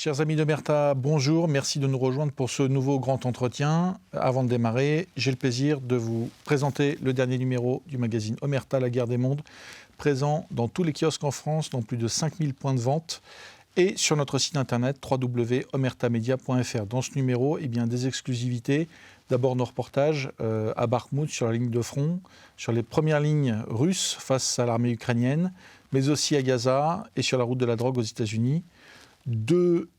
Chers amis d'Omerta, bonjour, merci de nous rejoindre pour ce nouveau grand entretien. Avant de démarrer, j'ai le plaisir de vous présenter le dernier numéro du magazine Omerta, la guerre des mondes, présent dans tous les kiosques en France, dans plus de 5000 points de vente et sur notre site internet www.omertamedia.fr. Dans ce numéro, des exclusivités. D'abord nos reportages à Bakhmout, sur la ligne de front, sur les premières lignes russes face à l'armée ukrainienne, mais aussi à Gaza et sur la route de la drogue aux États-Unis. Deux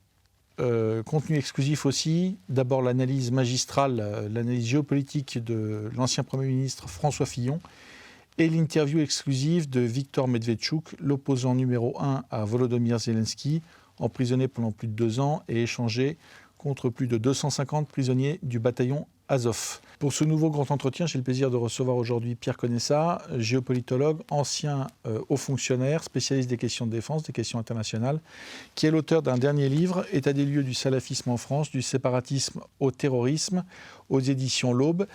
contenus exclusifs aussi. D'abord l'analyse magistrale, l'analyse géopolitique de l'ancien Premier ministre François Fillon et l'interview exclusive de Viktor Medvedchuk, l'opposant numéro 1 à Volodymyr Zelensky, emprisonné pendant plus de 2 ans et échangé contre plus de 250 prisonniers du bataillon Azov. Pour ce nouveau grand entretien, j'ai le plaisir de recevoir aujourd'hui Pierre Conessa, géopolitologue, ancien haut fonctionnaire, spécialiste des questions de défense, des questions internationales, qui est l'auteur d'un dernier livre, État des lieux du salafisme en France, du séparatisme au terrorisme, aux éditions L'Aube,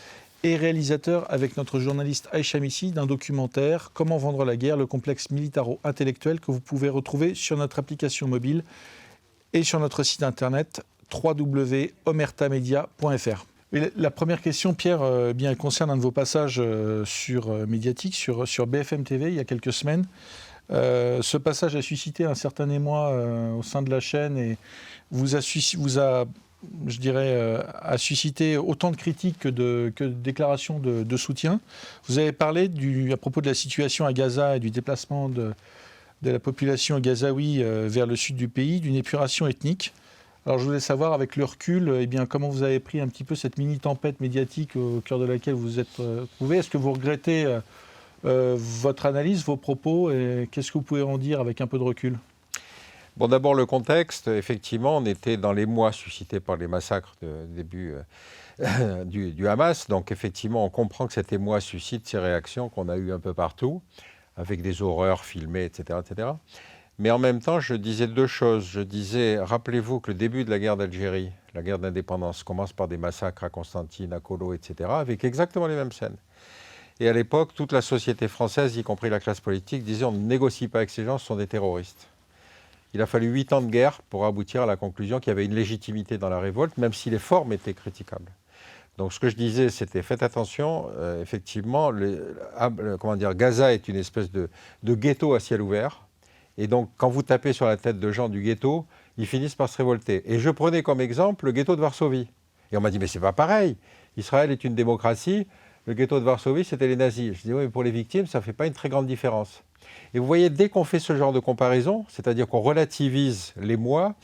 et réalisateur avec notre journaliste Aïcha Missi d'un documentaire « Comment vendre la guerre, le complexe militaro-intellectuel » que vous pouvez retrouver sur notre application mobile et sur notre site internet www.omertamedia.fr. La première question, Pierre, elle concerne un de vos passages médiatiques sur BFM TV il y a quelques semaines. Ce passage a suscité un certain émoi au sein de la chaîne et a suscité autant de critiques que de déclarations de soutien. Vous avez parlé à propos de la situation à Gaza et du déplacement de la population gazaoui vers le sud du pays, d'une épuration ethnique. Alors je voulais savoir, avec le recul, comment vous avez pris un petit peu cette mini-tempête médiatique au cœur de laquelle vous êtes trouvé. Est-ce que vous regrettez votre analyse, vos propos, et qu'est-ce que vous pouvez en dire avec un peu de recul ? Bon, d'abord le contexte, effectivement, on était dans les mois suscités par les massacres de début du Hamas. Donc effectivement, on comprend que cet émoi suscite ces réactions qu'on a eues un peu partout, avec des horreurs filmées, etc., etc. Mais en même temps, je disais deux choses. Je disais, rappelez-vous que le début de la guerre d'Algérie, la guerre d'indépendance, commence par des massacres à Constantine, à Kolo, etc., avec exactement les mêmes scènes. Et à l'époque, toute la société française, y compris la classe politique, disait on ne négocie pas avec ces gens, ce sont des terroristes. Il a fallu 8 ans de guerre pour aboutir à la conclusion qu'il y avait une légitimité dans la révolte, même si les formes étaient critiquables. Donc ce que je disais, c'était faites attention, effectivement, Gaza est une espèce de ghetto à ciel ouvert. Et donc, quand vous tapez sur la tête de gens du ghetto, ils finissent par se révolter. Et je prenais comme exemple le ghetto de Varsovie. Et on m'a dit, mais c'est pas pareil. Israël est une démocratie. Le ghetto de Varsovie, c'était les nazis. Je dis, oui, mais pour les victimes, ça ne fait pas une très grande différence. Et vous voyez, dès qu'on fait ce genre de comparaison, c'est-à-dire qu'on relativise l'émoi,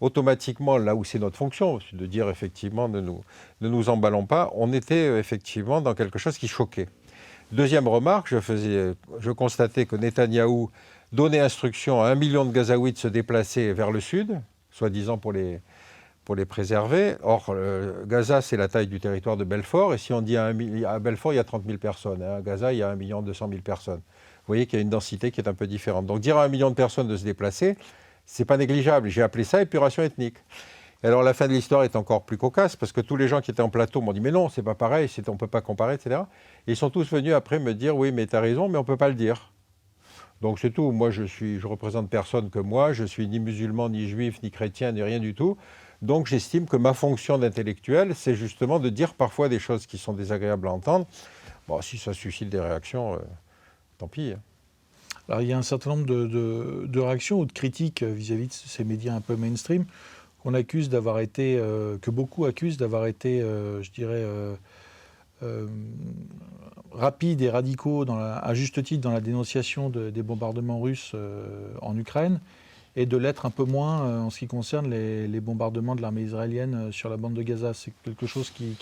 automatiquement, là où c'est notre fonction, de dire effectivement, ne nous emballons pas, on était effectivement dans quelque chose qui choquait. Deuxième remarque, je constatais que Netanyahou donnait instruction à 1 million de Gazaouis de se déplacer vers le sud, soi-disant pour les préserver. Or, Gaza, c'est la taille du territoire de Belfort, et si on dit à Belfort, il y a 30 000 personnes. À Gaza, il y a 1 200 000 personnes. Vous voyez qu'il y a une densité qui est un peu différente. Donc, dire à 1 million de personnes de se déplacer, c'est pas négligeable. J'ai appelé ça épuration ethnique. Et alors, la fin de l'histoire est encore plus cocasse, parce que tous les gens qui étaient en plateau m'ont dit « Mais non, c'est pas pareil, on ne peut pas comparer, etc. » Et ils sont tous venus après me dire « Oui, mais tu as raison, mais on ne peut pas le dire. » Donc c'est tout. Moi, je représente personne que moi. Je suis ni musulman, ni juif, ni chrétien, ni rien du tout. Donc j'estime que ma fonction d'intellectuel, c'est justement de dire parfois des choses qui sont désagréables à entendre. Bon, si ça suscite des réactions, tant pis. Alors il y a un certain nombre de réactions ou de critiques vis-à-vis de ces médias un peu mainstream qu'on accuse d'avoir été, que beaucoup accusent d'avoir été, rapides et radicaux, à juste titre, dans la dénonciation des bombardements russes en Ukraine, et de l'être un peu moins en ce qui concerne les bombardements de l'armée israélienne sur la bande de Gaza. C'est quelque chose qui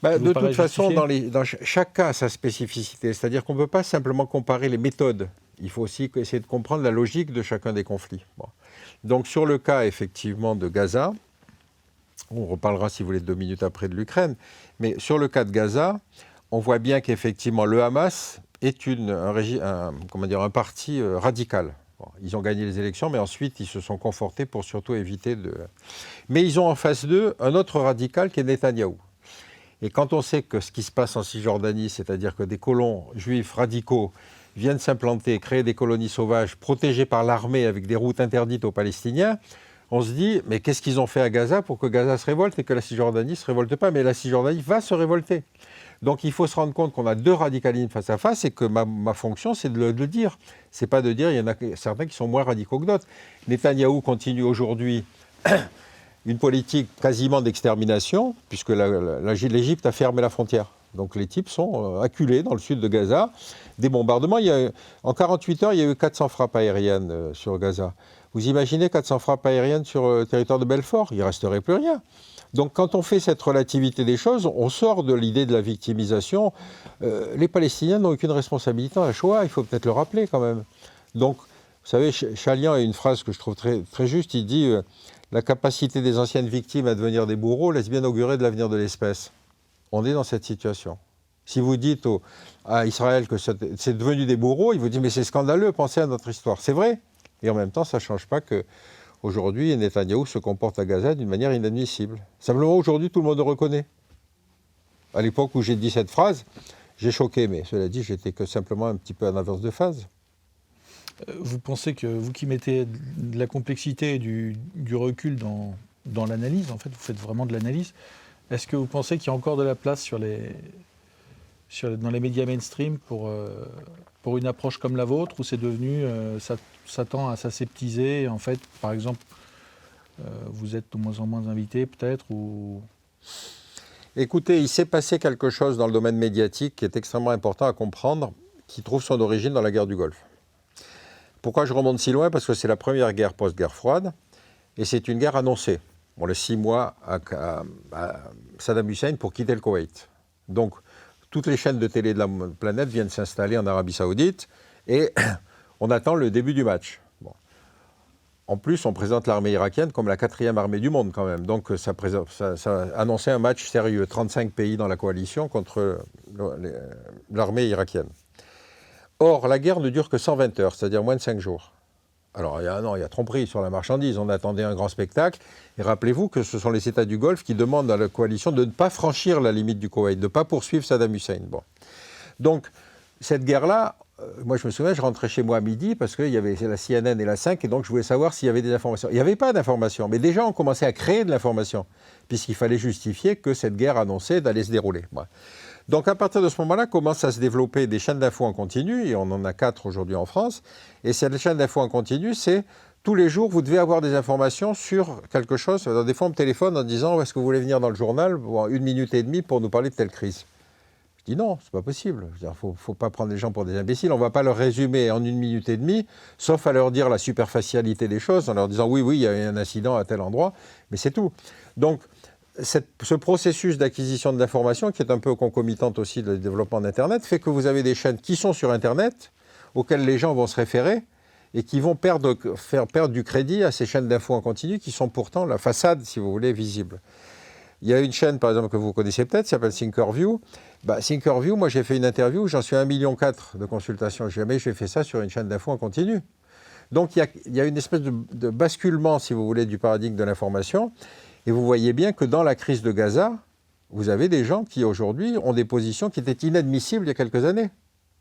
de toute façon, dans chaque cas a sa spécificité. C'est-à-dire qu'on ne peut pas simplement comparer les méthodes. Il faut aussi essayer de comprendre la logique de chacun des conflits. Bon. Donc sur le cas, effectivement, de Gaza, on reparlera, si vous voulez, 2 minutes après de l'Ukraine, mais sur le cas de Gaza, on voit bien qu'effectivement le Hamas est un parti radical. Bon, ils ont gagné les élections, mais ensuite ils se sont confortés pour surtout éviter de... Mais ils ont en face d'eux un autre radical qui est Netanyahou. Et quand on sait que ce qui se passe en Cisjordanie, c'est-à-dire que des colons juifs radicaux viennent s'implanter, créer des colonies sauvages protégées par l'armée avec des routes interdites aux Palestiniens, on se dit, mais qu'est-ce qu'ils ont fait à Gaza pour que Gaza se révolte et que la Cisjordanie ne se révolte pas? Mais la Cisjordanie va se révolter. Donc il faut se rendre compte qu'on a deux radicalismes face à face et que ma fonction, c'est de le dire. Ce n'est pas de dire, il y en a certains qui sont moins radicaux que d'autres. Netanyahou continue aujourd'hui une politique quasiment d'extermination, puisque l'Égypte a fermé la frontière. Donc les types sont acculés dans le sud de Gaza. Des bombardements. En 48 heures, il y a eu 400 frappes aériennes sur Gaza. Vous imaginez 400 frappes aériennes sur le territoire de Belfort? Il ne resterait plus rien. Donc quand on fait cette relativité des choses, on sort de l'idée de la victimisation. Les Palestiniens n'ont aucune responsabilité dans la Shoah, il faut peut-être le rappeler quand même. Donc, vous savez, Chalian a une phrase que je trouve très, très juste, il dit la capacité des anciennes victimes à devenir des bourreaux laisse bien augurer de l'avenir de l'espèce. On est dans cette situation. Si vous dites à Israël que c'est devenu des bourreaux, il vous dit mais c'est scandaleux, pensez à notre histoire. C'est vrai. Et en même temps, ça ne change pas que aujourd'hui, Netanyahou se comporte à Gaza d'une manière inadmissible. Simplement, aujourd'hui, tout le monde le reconnaît. À l'époque où j'ai dit cette phrase, j'ai choqué, mais cela dit, j'étais que simplement un petit peu en avance de phase. Vous pensez que vous qui mettez de la complexité et du recul dans l'analyse, en fait, vous faites vraiment de l'analyse, est-ce que vous pensez qu'il y a encore de la place dans les médias mainstream pour une approche comme la vôtre, où c'est devenu, ça tend à s'aseptiser, en fait, par exemple, vous êtes de moins en moins invité, peut-être, ou... Écoutez, il s'est passé quelque chose dans le domaine médiatique qui est extrêmement important à comprendre, qui trouve son origine dans la guerre du Golfe. Pourquoi je remonte si loin? Parce que c'est la première guerre post-guerre froide, et c'est une guerre annoncée. On laisse 6 mois à Saddam Hussein pour quitter le Koweït. Donc, toutes les chaînes de télé de la planète viennent s'installer en Arabie Saoudite, et on attend le début du match. Bon. En plus, on présente l'armée irakienne comme la 4e armée du monde quand même. Donc ça annonçait un match sérieux. 35 pays dans la coalition contre l'armée irakienne. Or, la guerre ne dure que 120 heures, c'est-à-dire moins de 5 jours. Alors, il y a tromperie sur la marchandise. On attendait un grand spectacle. Et rappelez-vous que ce sont les États du Golfe qui demandent à la coalition de ne pas franchir la limite du Koweït, de ne pas poursuivre Saddam Hussein. Bon. Donc, cette guerre-là, moi je me souviens, je rentrais chez moi à midi parce qu'il y avait la CNN et la 5, et donc je voulais savoir s'il y avait des informations. Il n'y avait pas d'informations, mais déjà on commençait à créer de l'information, puisqu'il fallait justifier que cette guerre annonçait d'aller se dérouler. Bon. Donc à partir de ce moment-là, commencent à se développer des chaînes d'infos en continu, et on en a 4 aujourd'hui en France, et cette chaîne d'infos en continu, c'est tous les jours, vous devez avoir des informations sur quelque chose. Des fois, on me téléphone en disant « Est-ce que vous voulez venir dans le journal pour 1 minute et demie pour nous parler de telle crise ?» Je dis non, c'est pas possible. Il ne faut pas prendre les gens pour des imbéciles. On ne va pas leur résumer en 1 minute et demie, sauf à leur dire la superficialité des choses, en leur disant oui, il y a eu un incident à tel endroit, mais c'est tout. Donc, ce processus d'acquisition de l'information, qui est un peu concomitante aussi du développement d'Internet, fait que vous avez des chaînes qui sont sur Internet, auxquelles les gens vont se référer, et qui vont faire perdre du crédit à ces chaînes d'infos en continu, qui sont pourtant la façade, si vous voulez, visible. Il y a une chaîne, par exemple, que vous connaissez peut-être, qui s'appelle Thinkerview. Thinkerview, moi j'ai fait une interview, j'en suis à 1,4 million de consultations. Jamais j'ai fait ça sur une chaîne d'infos en continu. Donc il y a une espèce de basculement, si vous voulez, du paradigme de l'information. Et vous voyez bien que dans la crise de Gaza, vous avez des gens qui aujourd'hui ont des positions qui étaient inadmissibles il y a quelques années.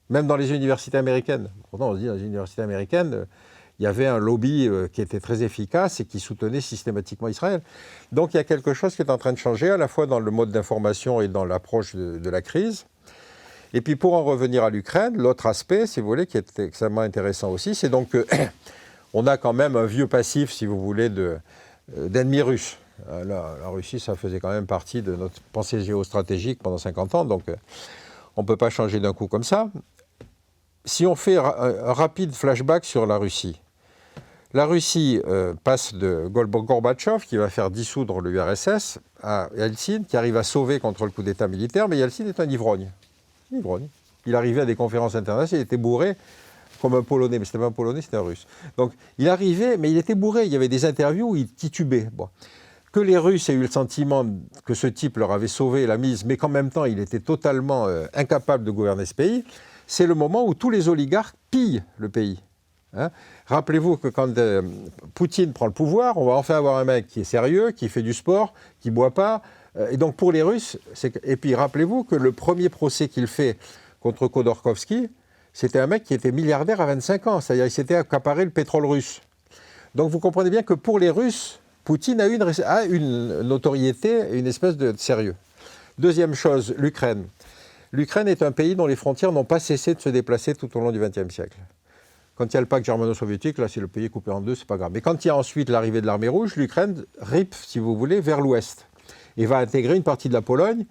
Même dans les universités américaines. Pourtant on se dit, dans les universités américaines, il y avait un lobby qui était très efficace et qui soutenait systématiquement Israël. Donc il y a quelque chose qui est en train de changer, à la fois dans le mode d'information et dans l'approche de la crise. Et puis pour en revenir à l'Ukraine, l'autre aspect, si vous voulez, qui est extrêmement intéressant aussi, c'est donc qu'on a quand même un vieux passif, si vous voulez, d'ennemis russes. La Russie, ça faisait quand même partie de notre pensée géostratégique pendant 50 ans, donc on ne peut pas changer d'un coup comme ça. Si on fait un rapide flashback sur la Russie passe de Gorbatchev, qui va faire dissoudre l'URSS, à Yeltsin, qui arrive à sauver contre le coup d'État militaire, mais Yeltsin est un ivrogne. Il arrivait à des conférences internationales, il était bourré comme un Polonais, mais ce n'était pas un Polonais, c'était un Russe. Donc il arrivait, mais il était bourré, il y avait des interviews où il titubait. Bon. Que les Russes aient eu le sentiment que ce type leur avait sauvé la mise, mais qu'en même temps il était totalement incapable de gouverner ce pays, c'est le moment où tous les oligarques pillent le pays. Hein? Rappelez-vous que quand Poutine prend le pouvoir, on va enfin avoir un mec qui est sérieux, qui fait du sport, qui ne boit pas. Et donc pour les Russes, et puis rappelez-vous que le premier procès qu'il fait contre Khodorkovsky, c'était un mec qui était milliardaire à 25 ans, c'est-à-dire qu'il s'était accaparé le pétrole russe. Donc vous comprenez bien que pour les Russes, Poutine a une notoriété et une espèce de sérieux. Deuxième chose, l'Ukraine. L'Ukraine est un pays dont les frontières n'ont pas cessé de se déplacer tout au long du XXe siècle. Quand il y a le pacte germano-soviétique, là, si le pays est coupé en deux, c'est pas grave. Mais quand il y a ensuite l'arrivée de l'armée rouge, l'Ukraine ripe, si vous voulez, vers l'ouest et va intégrer une partie de la Pologne.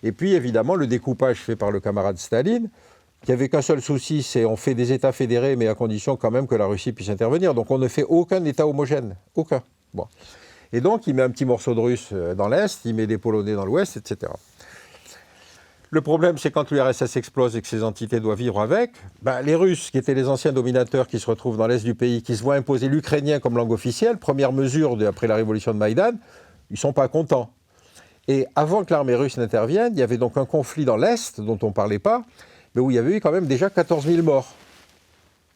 Et puis, évidemment, le découpage fait par le camarade Staline, qui avait qu'un seul souci, c'est on fait des États fédérés, mais à condition quand même que la Russie puisse intervenir. Donc, on ne fait aucun État homogène. Aucun. Bon. Et donc, il met un petit morceau de Russe dans l'Est, il met des Polonais dans l'Ouest, etc. Le problème, c'est quand l'URSS explose et que ces entités doivent vivre avec, les Russes, qui étaient les anciens dominateurs qui se retrouvent dans l'Est du pays, qui se voient imposer l'ukrainien comme langue officielle, première mesure après la révolution de Maïdan, ils ne sont pas contents. Et avant que l'armée russe n'intervienne, il y avait donc un conflit dans l'Est, dont on ne parlait pas, mais où il y avait eu quand même déjà 14 000 morts.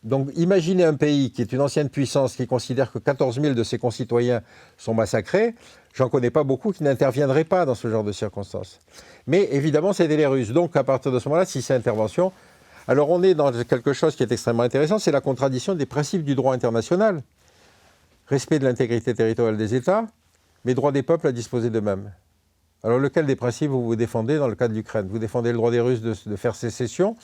Donc imaginez un pays qui est une ancienne puissance, qui considère que 14 000 de ses concitoyens sont massacrés. J'en connais pas beaucoup qui n'interviendraient pas dans ce genre de circonstances. Mais évidemment, c'était les Russes. Donc à partir de ce moment-là, si c'est intervention, alors on est dans quelque chose qui est extrêmement intéressant, c'est la contradiction des principes du droit international. Respect de l'intégrité territoriale des États, mais droit des peuples à disposer d'eux-mêmes. Alors lequel des principes vous défendez dans le cas de l'Ukraine? Vous défendez le droit des Russes de faire sécession,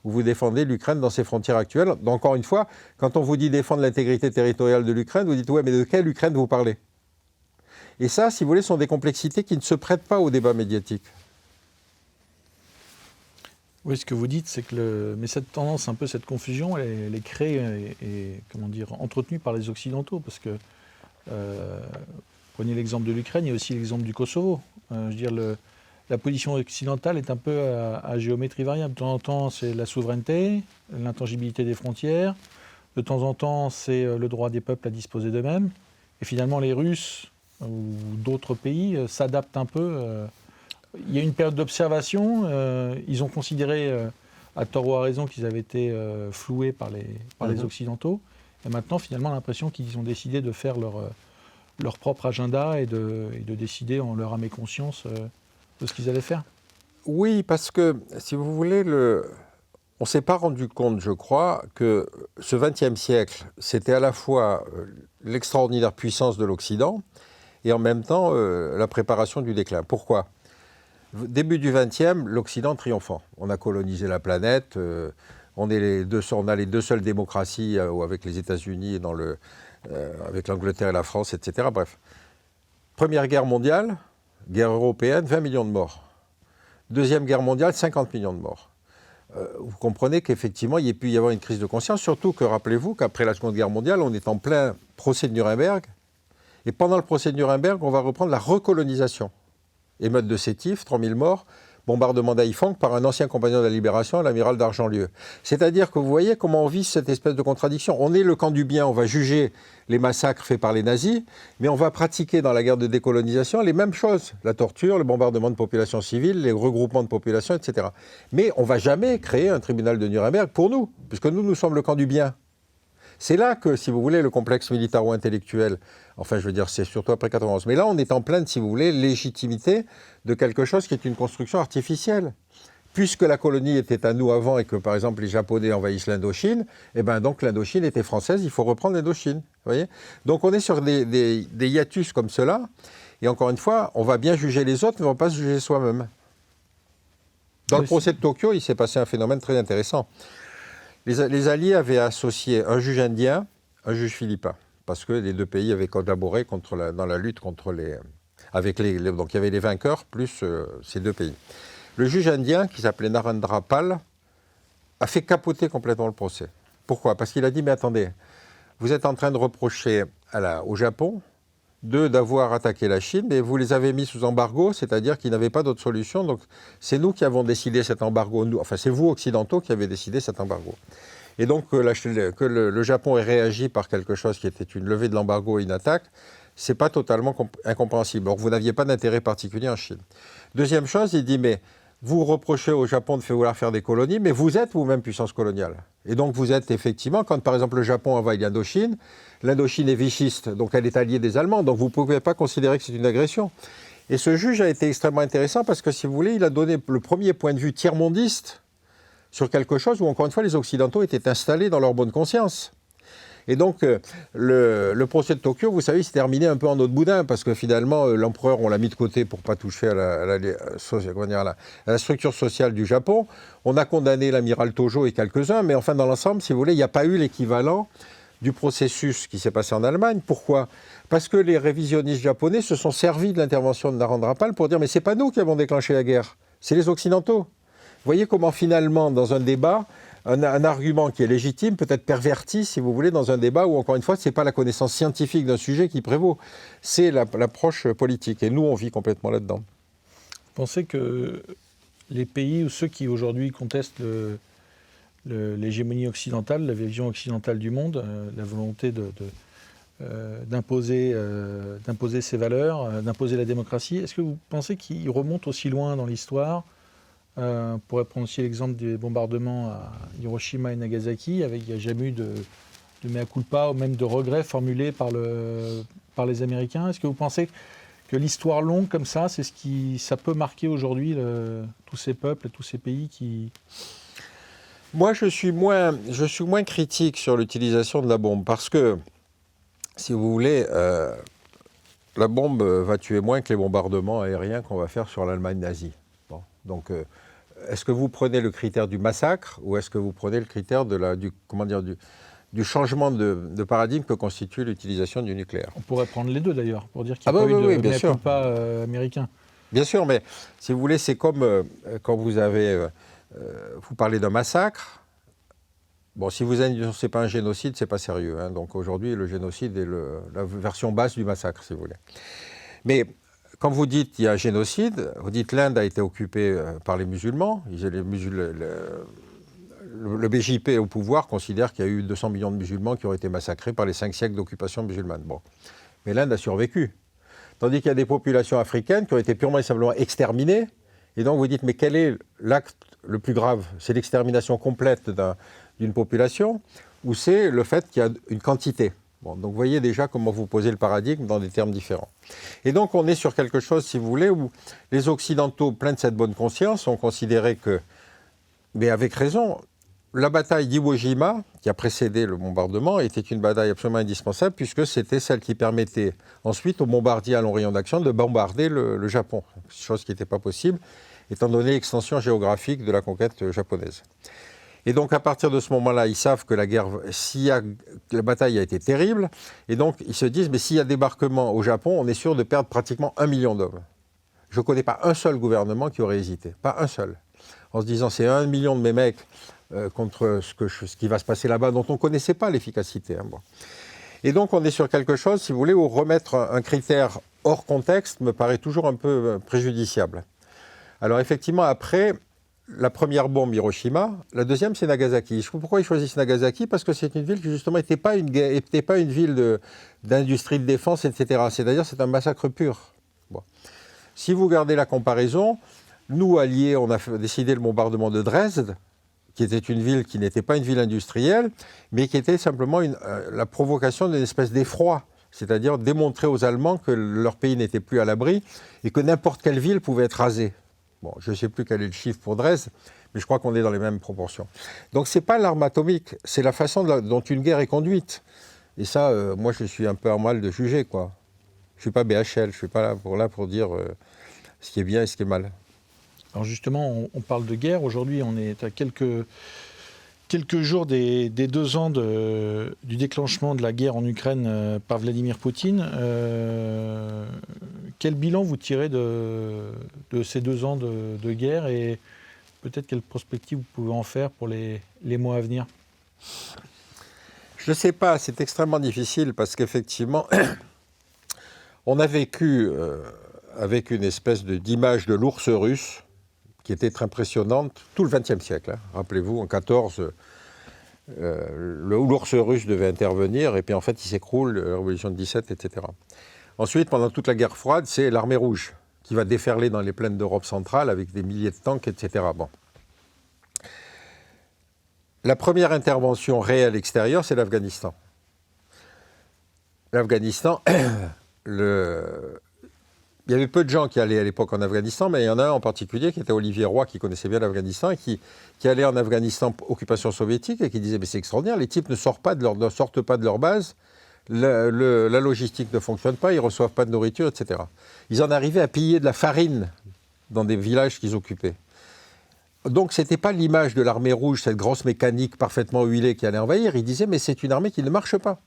ou vous défendez l'Ukraine dans ses frontières actuelles? Donc, encore une fois, quand on vous dit défendre l'intégrité territoriale de l'Ukraine, vous dites « ouais, mais de quelle Ukraine vous parlez ?» Et ça, si vous voulez, sont des complexités qui ne se prêtent pas au débat médiatique. Oui, ce que vous dites, c'est que mais cette tendance, un peu cette confusion, elle est créée et comment dire, entretenue par les Occidentaux, parce que prenez l'exemple de l'Ukraine, il y a aussi l'exemple du Kosovo. Je veux dire, la position occidentale est un peu à géométrie variable. De temps en temps, c'est la souveraineté, l'intangibilité des frontières. De temps en temps, c'est le droit des peuples à disposer d'eux-mêmes. Et finalement, les Russes ou d'autres pays s'adaptent un peu. Il y a une période d'observation. Ils ont considéré, à tort ou à raison, qu'ils avaient été floués par les Occidentaux. Et maintenant, finalement, l'impression qu'ils ont décidé de faire leur propre agenda et de décider en leur âme et conscience de ce qu'ils allaient faire. Oui, parce que, si vous voulez, on ne s'est pas rendu compte, je crois, que ce XXe siècle, c'était à la fois l'extraordinaire puissance de l'Occident et en même temps la préparation du déclin. Pourquoi ? Début du XXe, l'Occident triomphant. On a colonisé la planète, on a les deux seules démocraties avec les États-Unis et avec l'Angleterre et la France, etc. Bref. Première guerre mondiale, guerre européenne, 20 millions de morts. Deuxième guerre mondiale, 50 millions de morts. Vous comprenez qu'effectivement, il peut y avoir une crise de conscience, surtout que, rappelez-vous, qu'après la Seconde Guerre mondiale, on est en plein procès de Nuremberg. Et pendant le procès de Nuremberg, on va reprendre la recolonisation. Émeute de Sétif, 3 000 morts, bombardement d'Haïphong par un ancien compagnon de la Libération, l'amiral d'Argentlieu. C'est-à-dire que vous voyez comment on vit cette espèce de contradiction. On est le camp du bien, on va juger les massacres faits par les nazis, mais on va pratiquer dans la guerre de décolonisation les mêmes choses. La torture, le bombardement de populations civiles, les regroupements de populations, etc. Mais on ne va jamais créer un tribunal de Nuremberg pour nous, puisque nous sommes le camp du bien. C'est là que, si vous voulez, le complexe militaro-intellectuel, enfin je veux dire, c'est surtout après 91. Mais là, on est en pleine, si vous voulez, légitimité de quelque chose qui est une construction artificielle. Puisque la colonie était à nous avant et que, par exemple, les Japonais envahissent l'Indochine, eh bien donc l'Indochine était française, il faut reprendre l'Indochine. Vous voyez ? Donc on est sur des hiatus comme cela. Et encore une fois, on va bien juger les autres, mais on ne va pas se juger soi-même. Dans le procès de Tokyo, il s'est passé un phénomène très intéressant. Les Alliés avaient associé un juge indien, un juge philippin, parce que les deux pays avaient collaboré dans la lutte contre donc il y avait les vainqueurs plus ces deux pays. Le juge indien, qui s'appelait Narendra Pal, a fait capoter complètement le procès. Pourquoi ? Parce qu'il a dit, mais attendez, vous êtes en train de reprocher au Japon d'avoir attaqué la Chine, mais vous les avez mis sous embargo, c'est-à-dire qu'ils n'avaient pas d'autre solution. Donc c'est nous qui avons décidé cet embargo. Enfin, c'est vous, Occidentaux, qui avez décidé cet embargo. Et donc que le Japon ait réagi par quelque chose qui était une levée de l'embargo et une attaque, c'est pas totalement incompréhensible. Alors vous n'aviez pas d'intérêt particulier en Chine. Deuxième chose, il dit, mais vous reprochez au Japon de vouloir faire des colonies, mais vous êtes vous-même puissance coloniale. Et donc vous êtes effectivement, quand par exemple le Japon envahit l'Indochine, l'Indochine est vichiste, donc elle est alliée des Allemands, donc vous ne pouvez pas considérer que c'est une agression. Et ce juge a été extrêmement intéressant parce que, si vous voulez, il a donné le premier point de vue tiers-mondiste sur quelque chose où, encore une fois, les Occidentaux étaient installés dans leur bonne conscience. Et donc, le procès de Tokyo, vous savez, s'est terminé un peu en eau de boudin, parce que finalement, l'empereur, on l'a mis de côté pour ne pas toucher à la structure sociale du Japon. On a condamné l'amiral Tojo et quelques-uns, mais enfin, dans l'ensemble, si vous voulez, il n'y a pas eu l'équivalent du processus qui s'est passé en Allemagne. Pourquoi ? Parce que les révisionnistes japonais se sont servis de l'intervention de Narendra-Pal pour dire « mais ce n'est pas nous qui avons déclenché la guerre, c'est les Occidentaux ». Vous voyez comment finalement, dans un débat, un argument qui est légitime peut être perverti, si vous voulez, dans un débat où, encore une fois, ce n'est pas la connaissance scientifique d'un sujet qui prévaut, c'est l'approche politique. Et nous, on vit complètement là-dedans. Vous pensez que les pays ou ceux qui aujourd'hui contestent l'hégémonie occidentale, la vision occidentale du monde, la volonté d'imposer ses valeurs, d'imposer la démocratie, est-ce que vous pensez qu'ils remontent aussi loin dans l'histoire ? On pourrait prendre aussi l'exemple des bombardements à Hiroshima et Nagasaki, avec il n'y a jamais eu de mea culpa ou même de regrets formulés par les Américains. Est-ce que vous pensez que l'histoire longue comme ça, ça peut marquer aujourd'hui tous ces peuples et tous ces pays qui... Moi, je suis moins critique sur l'utilisation de la bombe, parce que, si vous voulez, la bombe va tuer moins que les bombardements aériens qu'on va faire sur l'Allemagne nazie. Bon, donc, est-ce que vous prenez le critère du massacre ou est-ce que vous prenez le critère du changement de paradigme que constitue l'utilisation du nucléaire ? On pourrait prendre les deux d'ailleurs, pour dire qu'il n'y a pas eu de mea culpa américain. Bien sûr, mais si vous voulez, c'est comme quand vous parlez d'un massacre. Bon, si vous n'annoncez pas un génocide, c'est pas sérieux. Hein. Donc aujourd'hui, le génocide est la version basse du massacre, si vous voulez. Mais quand vous dites qu'il y a un génocide, vous dites l'Inde a été occupée par les musulmans. Le BJP au pouvoir considère qu'il y a eu 200 millions de musulmans qui ont été massacrés par les 5 siècles d'occupation musulmane. Bon. Mais l'Inde a survécu. Tandis qu'il y a des populations africaines qui ont été purement et simplement exterminées. Et donc vous dites, mais quel est l'acte le plus grave ? C'est l'extermination complète d'une population ou c'est le fait qu'il y a une quantité ? Bon, donc vous voyez déjà comment vous posez le paradigme dans des termes différents. Et donc on est sur quelque chose, si vous voulez, où les Occidentaux, pleins de cette bonne conscience, ont considéré que, mais avec raison, la bataille d'Iwo Jima, qui a précédé le bombardement, était une bataille absolument indispensable puisque c'était celle qui permettait ensuite aux bombardiers à long rayon d'action de bombarder le Japon, chose qui n'était pas possible étant donné l'extension géographique de la conquête japonaise. Et donc, à partir de ce moment-là, ils savent que la bataille a été terrible. Et donc, ils se disent, mais s'il y a débarquement au Japon, on est sûr de perdre pratiquement 1 million d'hommes. Je ne connais pas un seul gouvernement qui aurait hésité. Pas un seul. En se disant, c'est 1 million de mes mecs contre ce qui va se passer là-bas, dont on ne connaissait pas l'efficacité. Hein, bon. Et donc, on est sur quelque chose, si vous voulez, où remettre un critère hors contexte me paraît toujours un peu préjudiciable. Alors, effectivement, après... La première bombe, Hiroshima. La deuxième, c'est Nagasaki. Pourquoi ils choisissent Nagasaki ? Parce que c'est une ville qui, justement, n'était pas une ville d'industrie de défense, etc. C'est-à-dire, c'est un massacre pur. Bon. Si vous gardez la comparaison, nous, alliés, on a décidé le bombardement de Dresde, qui était une ville qui n'était pas une ville industrielle, mais qui était simplement la provocation d'une espèce d'effroi. C'est-à-dire démontrer aux Allemands que leur pays n'était plus à l'abri et que n'importe quelle ville pouvait être rasée. Bon, je ne sais plus quel est le chiffre pour Dresde, mais je crois qu'on est dans les mêmes proportions. Donc ce n'est pas l'arme atomique, c'est la façon dont une guerre est conduite. Et ça, moi, je suis un peu en mal de juger, quoi. Je ne suis pas BHL, je ne suis pas là pour dire ce qui est bien et ce qui est mal. Alors justement, on parle de guerre. Aujourd'hui, on est à quelques jours des 2 ans du déclenchement de la guerre en Ukraine par Vladimir Poutine. Quel bilan vous tirez de ces 2 ans de guerre et peut-être quelle prospective vous pouvez en faire pour les mois à venir ? Je ne sais pas, c'est extrêmement difficile parce qu'effectivement, on a vécu avec une espèce d'image de l'ours russe qui était très impressionnante tout le XXe siècle. Hein. Rappelez-vous, en 14, l'ours russe devait intervenir et puis en fait il s'écroule, la révolution de 17, etc. Ensuite, pendant toute la guerre froide, c'est l'armée rouge qui va déferler dans les plaines d'Europe centrale avec des milliers de tanks, etc. Bon. La première intervention réelle extérieure, c'est l'Afghanistan. L'Afghanistan, il y avait peu de gens qui allaient à l'époque en Afghanistan, mais il y en a un en particulier qui était Olivier Roy, qui connaissait bien l'Afghanistan, et qui allait en Afghanistan, occupation soviétique, et qui disait, mais c'est extraordinaire, les types ne sortent pas de leur base, la logistique ne fonctionne pas, ils ne reçoivent pas de nourriture, etc. Ils en arrivaient à piller de la farine dans des villages qu'ils occupaient. Donc ce n'était pas l'image de l'armée rouge, cette grosse mécanique parfaitement huilée qui allait envahir, ils disaient, mais c'est une armée qui ne marche pas.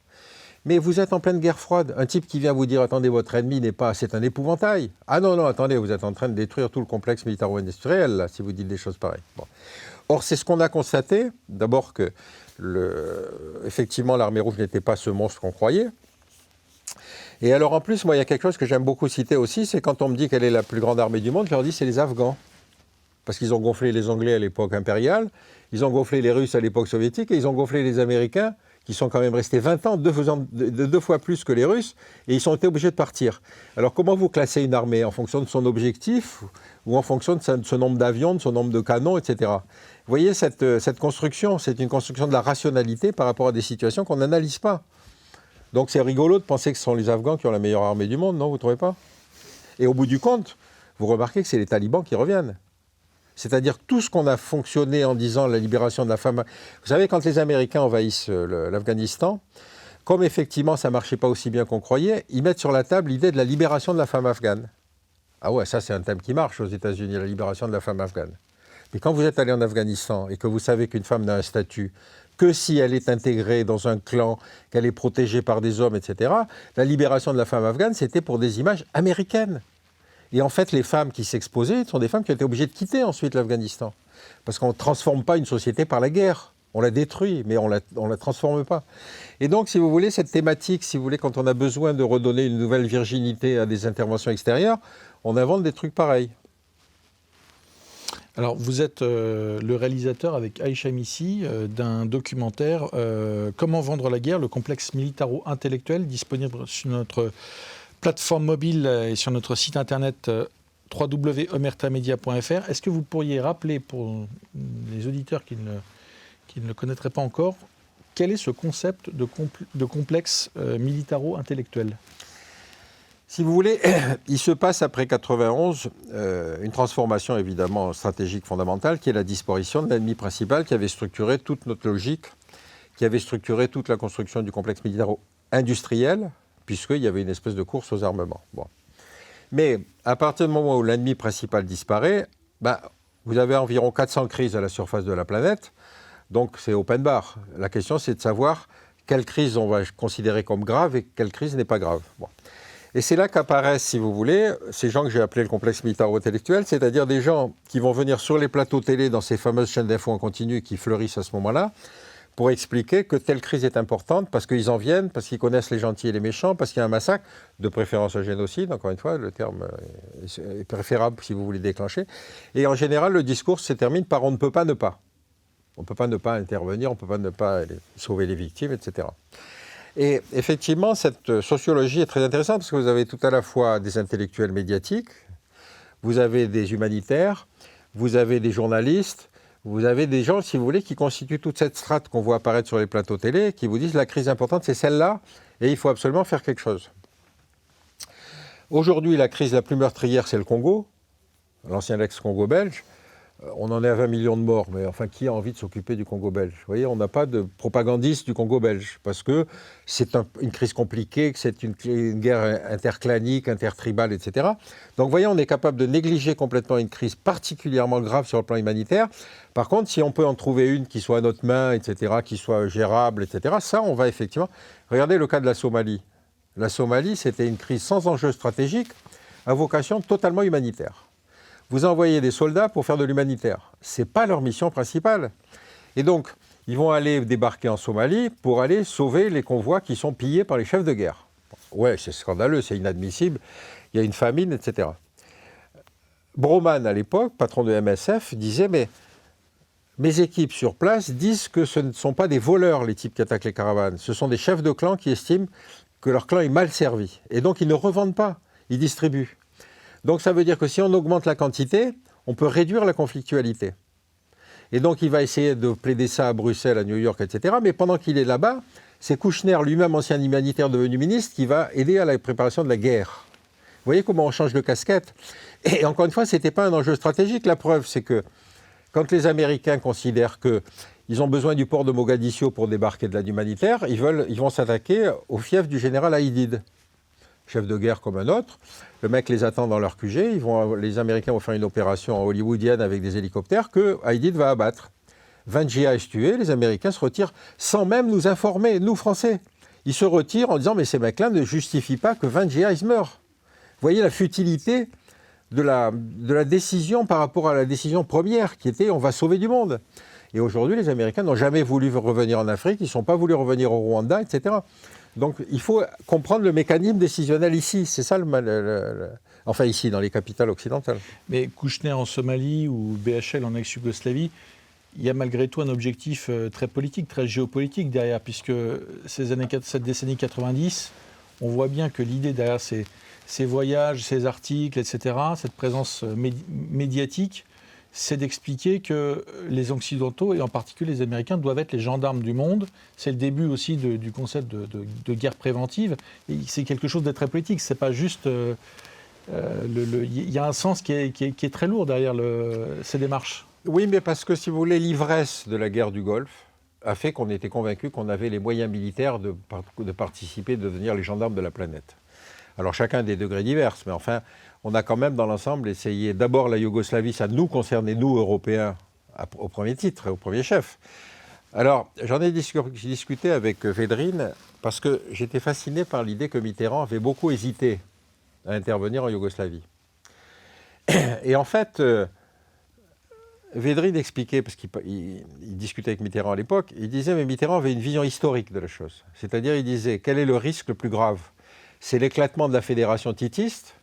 Mais vous êtes en pleine guerre froide. Un type qui vient vous dire, attendez, votre ennemi n'est pas... C'est un épouvantail. Ah non, non, attendez, vous êtes en train de détruire tout le complexe militaro-industriel, là, si vous dites des choses pareilles. Bon. Or, c'est ce qu'on a constaté. D'abord que, effectivement, l'armée rouge n'était pas ce monstre qu'on croyait. Et alors, en plus, moi, il y a quelque chose que j'aime beaucoup citer aussi, c'est quand on me dit quelle est la plus grande armée du monde, je leur dis, c'est les Afghans. Parce qu'ils ont gonflé les Anglais à l'époque impériale, ils ont gonflé les Russes à l'époque soviétique, et ils ont gonflé les Américains, qui sont quand même restés 20 ans, deux fois plus que les Russes, et ils ont été obligés de partir. Alors comment vous classez une armée? En fonction de son objectif, ou en fonction de ce nombre d'avions, de son nombre de canons, etc. Vous voyez, cette construction, c'est une construction de la rationalité par rapport à des situations qu'on n'analyse pas. Donc c'est rigolo de penser que ce sont les Afghans qui ont la meilleure armée du monde, non? Vous ne trouvez pas? Et au bout du compte, vous remarquez que c'est les talibans qui reviennent. C'est-à-dire tout ce qu'on a fonctionné en disant la libération de la femme. Vous savez, quand les Américains envahissent l'Afghanistan, comme effectivement ça ne marchait pas aussi bien qu'on croyait, ils mettent sur la table l'idée de la libération de la femme afghane. Ah ouais, ça c'est un thème qui marche aux États-Unis, la libération de la femme afghane. Mais quand vous êtes allé en Afghanistan et que vous savez qu'une femme n'a un statut que si elle est intégrée dans un clan, qu'elle est protégée par des hommes, etc., la libération de la femme afghane, c'était pour des images américaines. Et en fait, les femmes qui s'exposaient sont des femmes qui ont été obligées de quitter ensuite l'Afghanistan. Parce qu'on ne transforme pas une société par la guerre. On la détruit, mais on la transforme pas. Et donc, si vous voulez, cette thématique, si vous voulez, quand on a besoin de redonner une nouvelle virginité à des interventions extérieures, on invente des trucs pareils. Alors, vous êtes le réalisateur avec Aïcha Missi d'un documentaire « Comment vendre la guerre, le complexe militaro-intellectuel » disponible sur notre plateforme mobile et sur notre site internet www.omertamedia.fr. Est-ce que vous pourriez rappeler pour les auditeurs qui ne le connaîtraient pas encore, quel est ce concept de complexe militaro-intellectuel ? Si vous voulez, il se passe après 91 une transformation évidemment stratégique fondamentale qui est la disparition de l'ennemi principal qui avait structuré toute notre logique, qui avait structuré toute la construction du complexe militaro-industriel, puisqu'il y avait une espèce de course aux armements. Bon. Mais à partir du moment où l'ennemi principal disparaît, vous avez environ 400 crises à la surface de la planète, donc c'est open bar. La question, c'est de savoir quelle crise on va considérer comme grave et quelle crise n'est pas grave. Bon. Et c'est là qu'apparaissent, si vous voulez, ces gens que j'ai appelés le complexe militaro-intellectuel, c'est-à-dire des gens qui vont venir sur les plateaux télé dans ces fameuses chaînes d'infos en continu qui fleurissent à ce moment-là, pour expliquer que telle crise est importante, parce qu'ils en viennent, parce qu'ils connaissent les gentils et les méchants, parce qu'il y a un massacre, de préférence un génocide, encore une fois, le terme est préférable si vous voulez déclencher. Et en général, le discours se termine par « on ne peut pas ne pas ». On ne peut pas ne pas intervenir, on ne peut pas ne pas sauver les victimes, etc. Et effectivement, cette sociologie est très intéressante, parce que vous avez tout à la fois des intellectuels médiatiques, vous avez des humanitaires, vous avez des journalistes, vous avez des gens, si vous voulez, qui constituent toute cette strate qu'on voit apparaître sur les plateaux télé, qui vous disent la crise importante, c'est celle-là, et il faut absolument faire quelque chose. Aujourd'hui, la crise la plus meurtrière, c'est le Congo, l'ancien ex-Congo belge. On en est à 20 millions de morts, mais enfin, qui a envie de s'occuper du Congo belge? Vous voyez, on n'a pas de propagandiste du Congo belge, parce que c'est une crise compliquée, que c'est une guerre interclanique, intertribale, etc. Donc, vous voyez, on est capable de négliger complètement une crise particulièrement grave sur le plan humanitaire. Par contre, si on peut en trouver une qui soit à notre main, etc., qui soit gérable, etc., ça, on va effectivement... Regardez le cas de la Somalie. La Somalie, c'était une crise sans enjeu stratégique, à vocation totalement humanitaire. Vous envoyez des soldats pour faire de l'humanitaire. Ce n'est pas leur mission principale. Et donc, ils vont aller débarquer en Somalie pour aller sauver les convois qui sont pillés par les chefs de guerre. Ouais, c'est scandaleux, c'est inadmissible. Il y a une famine, etc. Broman, à l'époque, patron de MSF, disait « Mais mes équipes sur place disent que ce ne sont pas des voleurs, les types qui attaquent les caravanes. Ce sont des chefs de clan qui estiment que leur clan est mal servi. Et donc, ils ne revendent pas, ils distribuent. » Donc ça veut dire que si on augmente la quantité, on peut réduire la conflictualité. Et donc il va essayer de plaider ça à Bruxelles, à New York, etc. Mais pendant qu'il est là-bas, c'est Kouchner, lui-même ancien humanitaire devenu ministre, qui va aider à la préparation de la guerre. voyez comment on change de casquette. Et encore une fois, ce n'était pas un enjeu stratégique. La preuve, c'est que quand les Américains considèrent qu'ils ont besoin du port de Mogadiscio pour débarquer de l'aide humanitaire, ils vont s'attaquer au fief du général Haïdid, chef de guerre comme un autre. Le mec les attend dans leur QG. Les Américains vont faire une opération hollywoodienne avec des hélicoptères que Haïdid va abattre. 20 djihadistes tués, les Américains se retirent sans même nous informer, nous Français. Ils se retirent en disant « mais ces mecs-là ne justifient pas que 20 djihadistes meurent ». Vous voyez la futilité de la décision par rapport à la décision première qui était « on va sauver du monde ». Et aujourd'hui, les Américains n'ont jamais voulu revenir en Afrique, ils ne sont pas voulu revenir au Rwanda, etc. Donc il faut comprendre le mécanisme décisionnel ici. C'est ça enfin ici, dans les capitales occidentales. Mais Kouchner en Somalie ou BHL en ex-Yougoslavie, il y a malgré tout un objectif très politique, très géopolitique derrière, puisque cette décennie 90, on voit bien que l'idée derrière ces voyages, ces articles, etc., cette présence médiatique, c'est d'expliquer que les Occidentaux, et en particulier les Américains, doivent être les gendarmes du monde. C'est le début aussi du concept de guerre préventive. Et c'est quelque chose de très politique. C'est pas juste... Il y a un sens qui est très lourd derrière ces démarches. Oui, mais parce que, si vous voulez, l'ivresse de la guerre du Golfe a fait qu'on était convaincus qu'on avait les moyens militaires de participer, de devenir les gendarmes de la planète. Alors chacun des degrés divers, mais enfin, on a quand même dans l'ensemble essayé, d'abord la Yougoslavie, ça nous concernait, nous Européens, au premier titre, au premier chef. Alors, j'en ai discuté avec Védrine, parce que j'étais fasciné par l'idée que Mitterrand avait beaucoup hésité à intervenir en Yougoslavie. Et en fait... Védrine expliquait, parce qu'il discutait avec Mitterrand à l'époque, il disait, mais Mitterrand avait une vision historique de la chose. C'est-à-dire, il disait, quel est le risque le plus grave? C'est l'éclatement de la fédération titiste.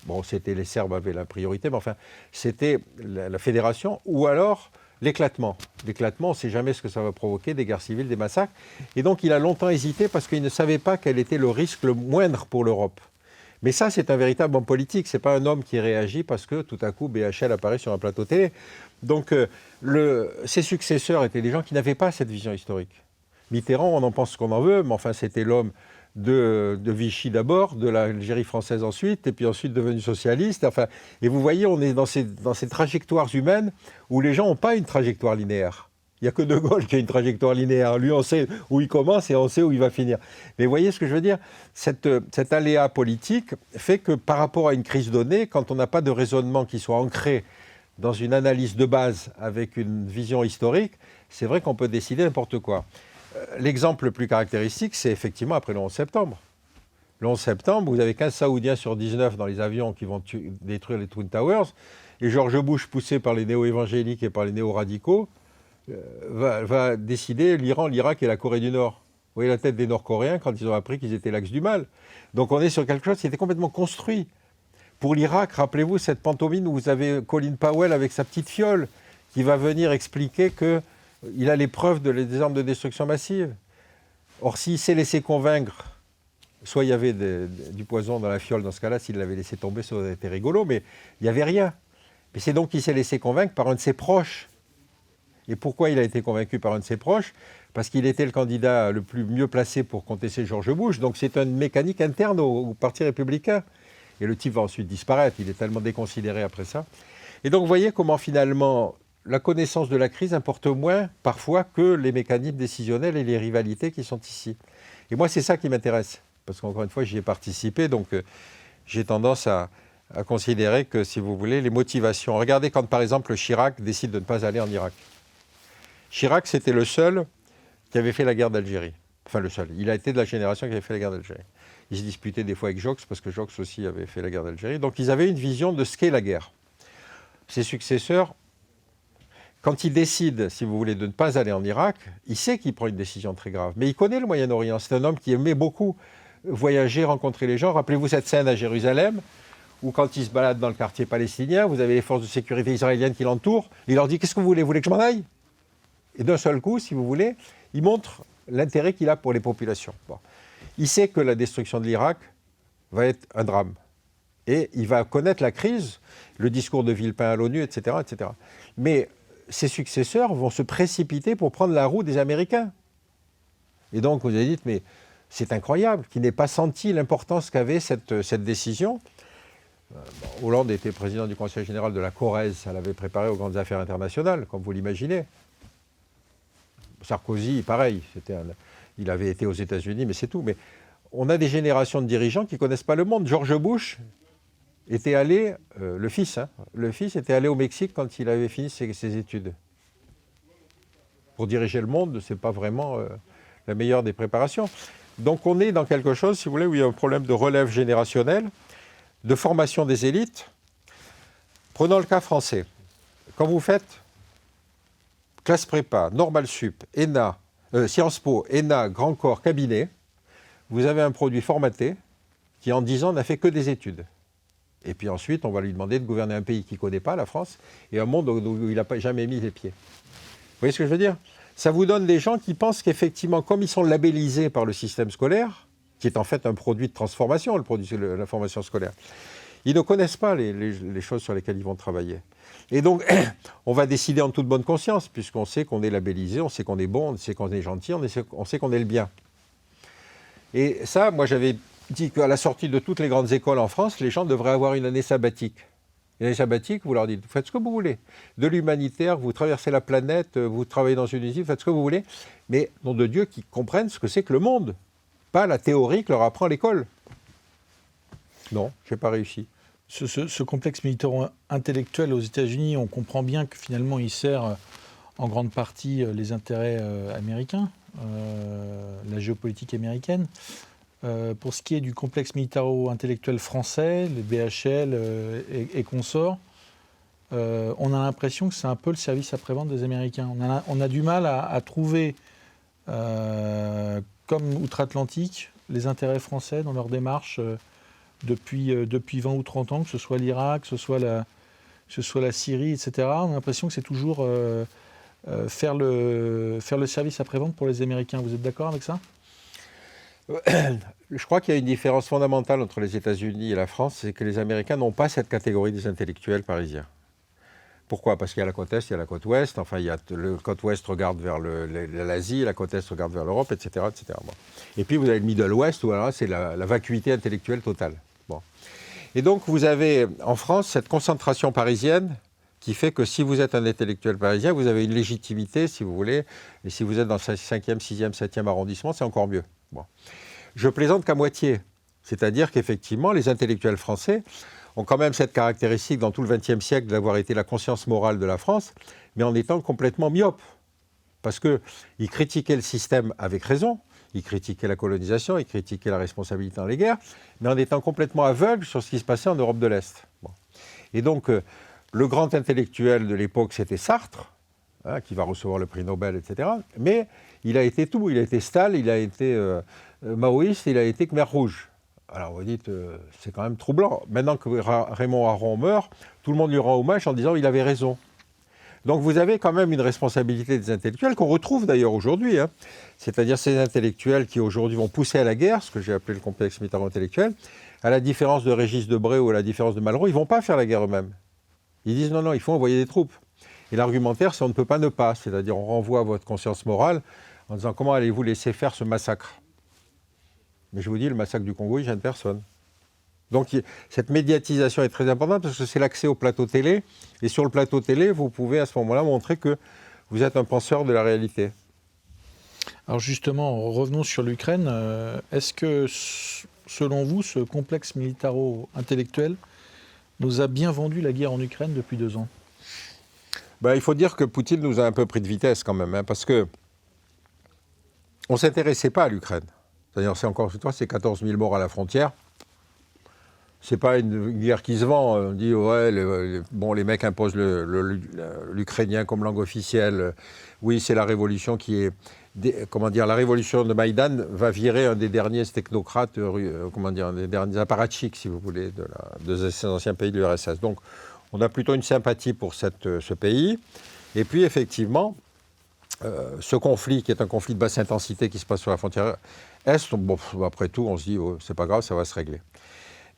Bon, c'était les Serbes avaient la priorité, mais enfin, c'était la fédération, ou alors l'éclatement. L'éclatement, on ne sait jamais ce que ça va provoquer, des guerres civiles, des massacres. Et donc, il a longtemps hésité parce qu'il ne savait pas quel était le risque le moindre pour l'Europe. Mais ça, c'est un véritable homme politique. Ce n'est pas un homme qui réagit parce que tout à coup, BHL apparaît sur un plateau télé. Donc, ses successeurs étaient des gens qui n'avaient pas cette vision historique. Mitterrand, on en pense ce qu'on en veut, mais enfin, c'était l'homme de Vichy d'abord, de l'Algérie française ensuite, et puis ensuite devenu socialiste. Enfin, et vous voyez, on est dans ces trajectoires humaines où les gens n'ont pas une trajectoire linéaire. Il n'y a que De Gaulle qui a une trajectoire linéaire. Lui, on sait où il commence et on sait où il va finir. Mais vous voyez ce que je veux dire? Cet aléa politique fait que par rapport à une crise donnée, quand on n'a pas de raisonnement qui soit ancré dans une analyse de base avec une vision historique, c'est vrai qu'on peut décider n'importe quoi. L'exemple le plus caractéristique, c'est effectivement après le 11 septembre. Le 11 septembre, vous avez 15 Saoudiens sur 19 dans les avions qui vont détruire les Twin Towers, et George Bush, poussé par les néo-évangéliques et par les néo-radicaux, va décider l'Iran, l'Irak et la Corée du Nord. Vous voyez la tête des Nord-Coréens quand ils ont appris qu'ils étaient l'axe du mal. Donc on est sur quelque chose qui était complètement construit. Pour l'Irak, rappelez-vous cette pantomime où vous avez Colin Powell avec sa petite fiole qui va venir expliquer qu'il a les preuves des armes de destruction massive. Or, s'il s'est laissé convaincre, soit il y avait du poison dans la fiole dans ce cas-là, s'il l'avait laissé tomber, ça aurait été rigolo, mais il n'y avait rien. Mais c'est donc qu'il s'est laissé convaincre par un de ses proches. Et pourquoi il a été convaincu par un de ses proches? Parce qu'il était le candidat le plus mieux placé pour contester George Bush. Donc c'est une mécanique interne au Parti républicain. Et le type va ensuite disparaître. Il est tellement déconsidéré après ça. Et donc vous voyez comment finalement la connaissance de la crise importe moins parfois que les mécanismes décisionnels et les rivalités qui sont ici. Et moi c'est ça qui m'intéresse. Parce qu'encore une fois j'y ai participé. Donc j'ai tendance à considérer que, si vous voulez, les motivations... Regardez quand par exemple Chirac décide de ne pas aller en Irak. Chirac, c'était le seul qui avait fait la guerre d'Algérie. Enfin, le seul. Il a été de la génération qui avait fait la guerre d'Algérie. Il se disputait des fois avec Jox, parce que Jox aussi avait fait la guerre d'Algérie. Donc, ils avaient une vision de ce qu'est la guerre. Ses successeurs, quand il décide, si vous voulez, de ne pas aller en Irak, il sait qu'il prend une décision très grave. Mais il connaît le Moyen-Orient. C'est un homme qui aimait beaucoup voyager, rencontrer les gens. Rappelez-vous cette scène à Jérusalem, où quand il se balade dans le quartier palestinien, vous avez les forces de sécurité israéliennes qui l'entourent. Il leur dit « Qu'est-ce que vous voulez? Vous voulez que je m'en aille ?» Et d'un seul coup, si vous voulez, il montre l'intérêt qu'il a pour les populations. Bon. Il sait que la destruction de l'Irak va être un drame. Et il va connaître la crise, le discours de Villepin à l'ONU, etc., etc. Mais ses successeurs vont se précipiter pour prendre la roue des Américains. Et donc, vous avez dit, mais c'est incroyable qu'il n'ait pas senti l'importance qu'avait cette décision. Hollande était président du Conseil général de la Corrèze, ça l'avait préparé aux grandes affaires internationales, comme vous l'imaginez. Sarkozy, pareil, il avait été aux États-Unis, mais c'est tout. Mais on a des générations de dirigeants qui ne connaissent pas le monde. George Bush était allé, le fils était allé au Mexique quand il avait fini ses études. Pour diriger le monde, ce n'est pas vraiment la meilleure des préparations. Donc on est dans quelque chose, si vous voulez, où il y a un problème de relève générationnelle, de formation des élites. Prenons le cas français. Quand vous faites classe prépa, Normal Sup, ENA, Sciences Po, ENA, Grand Corps, cabinet, vous avez un produit formaté qui en 10 ans n'a fait que des études. Et puis ensuite, on va lui demander de gouverner un pays qu'il ne connaît pas, la France, et un monde où il n'a jamais mis les pieds. Vous voyez ce que je veux dire? Ça vous donne des gens qui pensent qu'effectivement, comme ils sont labellisés par le système scolaire, qui est en fait un produit de transformation, le produit de la formation scolaire, ils ne connaissent pas les choses sur lesquelles ils vont travailler. Et donc, on va décider en toute bonne conscience, puisqu'on sait qu'on est labellisé, on sait qu'on est bon, on sait qu'on est gentil, on sait qu'on est le bien. Et ça, moi j'avais dit qu'à la sortie de toutes les grandes écoles en France, les gens devraient avoir une année sabbatique. Une année sabbatique, vous leur dites, vous faites ce que vous voulez. De l'humanitaire, vous traversez la planète, vous travaillez dans une usine, vous faites ce que vous voulez. Mais, nom de Dieu, qu'ils comprennent ce que c'est que le monde. Pas la théorie que leur apprend l'école. Non, je n'ai pas réussi. Ce complexe militaro-intellectuel aux États-Unis, on comprend bien que finalement il sert en grande partie les intérêts américains, la géopolitique américaine. Pour ce qui est du complexe militaro-intellectuel français, les BHL et consorts, on a l'impression que c'est un peu le service après-vente des Américains. On a du mal à trouver, comme outre-Atlantique, les intérêts français dans leur démarche depuis 20 ou 30 ans, que ce soit l'Irak, que ce soit la Syrie, etc. On a l'impression que c'est toujours faire le service après-vente pour les Américains. Vous êtes d'accord avec ça ? Je crois qu'il y a une différence fondamentale entre les États-Unis et la France, c'est que les Américains n'ont pas cette catégorie des intellectuels parisiens. Pourquoi? Parce qu'il y a la côte Est, il y a la côte Ouest, enfin, le côte Ouest regarde vers l'Asie, la côte Est regarde vers l'Europe, etc. etc. Bon. Et puis vous avez le Middle West, où alors, c'est la vacuité intellectuelle totale. Bon. Et donc vous avez en France cette concentration parisienne qui fait que si vous êtes un intellectuel parisien, vous avez une légitimité, si vous voulez, et si vous êtes dans le 5e, 6e, 7e arrondissement, c'est encore mieux. Bon. Je plaisante qu'à moitié, c'est-à-dire qu'effectivement, les intellectuels français ont quand même cette caractéristique dans tout le XXe siècle d'avoir été la conscience morale de la France, mais en étant complètement myopes. Parce qu'ils critiquaient le système avec raison, ils critiquaient la colonisation, ils critiquaient la responsabilité dans les guerres, mais en étant complètement aveugles sur ce qui se passait en Europe de l'Est. Bon. Et donc, le grand intellectuel de l'époque, c'était Sartre, qui va recevoir le prix Nobel, etc. Mais il a été tout, il a été Stahl, il a été maoïste, il a été Khmer Rouge. Alors vous dites, c'est quand même troublant. Maintenant que Raymond Aron meurt, tout le monde lui rend hommage en disant qu'il avait raison. Donc vous avez quand même une responsabilité des intellectuels qu'on retrouve d'ailleurs aujourd'hui. Hein. C'est-à-dire ces intellectuels qui aujourd'hui vont pousser à la guerre, ce que j'ai appelé le complexe militaro-intellectuel, à la différence de Régis Debray ou à la différence de Malraux, ils ne vont pas faire la guerre eux-mêmes. Ils disent non, il faut envoyer des troupes. Et l'argumentaire, c'est on ne peut pas ne pas. C'est-à-dire on renvoie à votre conscience morale en disant comment allez-vous laisser faire ce massacre? Mais je vous dis, le massacre du Congo, il ne gêne personne. Donc cette médiatisation est très importante parce que c'est l'accès au plateau télé. Et sur le plateau télé, vous pouvez à ce moment-là montrer que vous êtes un penseur de la réalité. Alors justement, revenons sur l'Ukraine. Est-ce que, selon vous, ce complexe militaro-intellectuel nous a bien vendu la guerre en Ukraine depuis 2 ans? Il faut dire que Poutine nous a un peu pris de vitesse quand même, hein, parce qu'on ne s'intéressait pas à l'Ukraine. C'est-à-dire, c'est encore une fois, c'est 14 000 morts à la frontière. C'est pas une guerre qui se vend. On dit, ouais, les mecs imposent l'ukrainien comme langue officielle. Oui, c'est la révolution qui est... la révolution de Maïdan va virer un des derniers technocrates, des derniers apparatchiks, si vous voulez, de ces anciens pays de l'URSS. Donc, on a plutôt une sympathie pour ce pays. Et puis, effectivement, ce conflit, qui est un conflit de basse intensité qui se passe sur la frontière Est, après tout, on se dit, c'est pas grave, ça va se régler.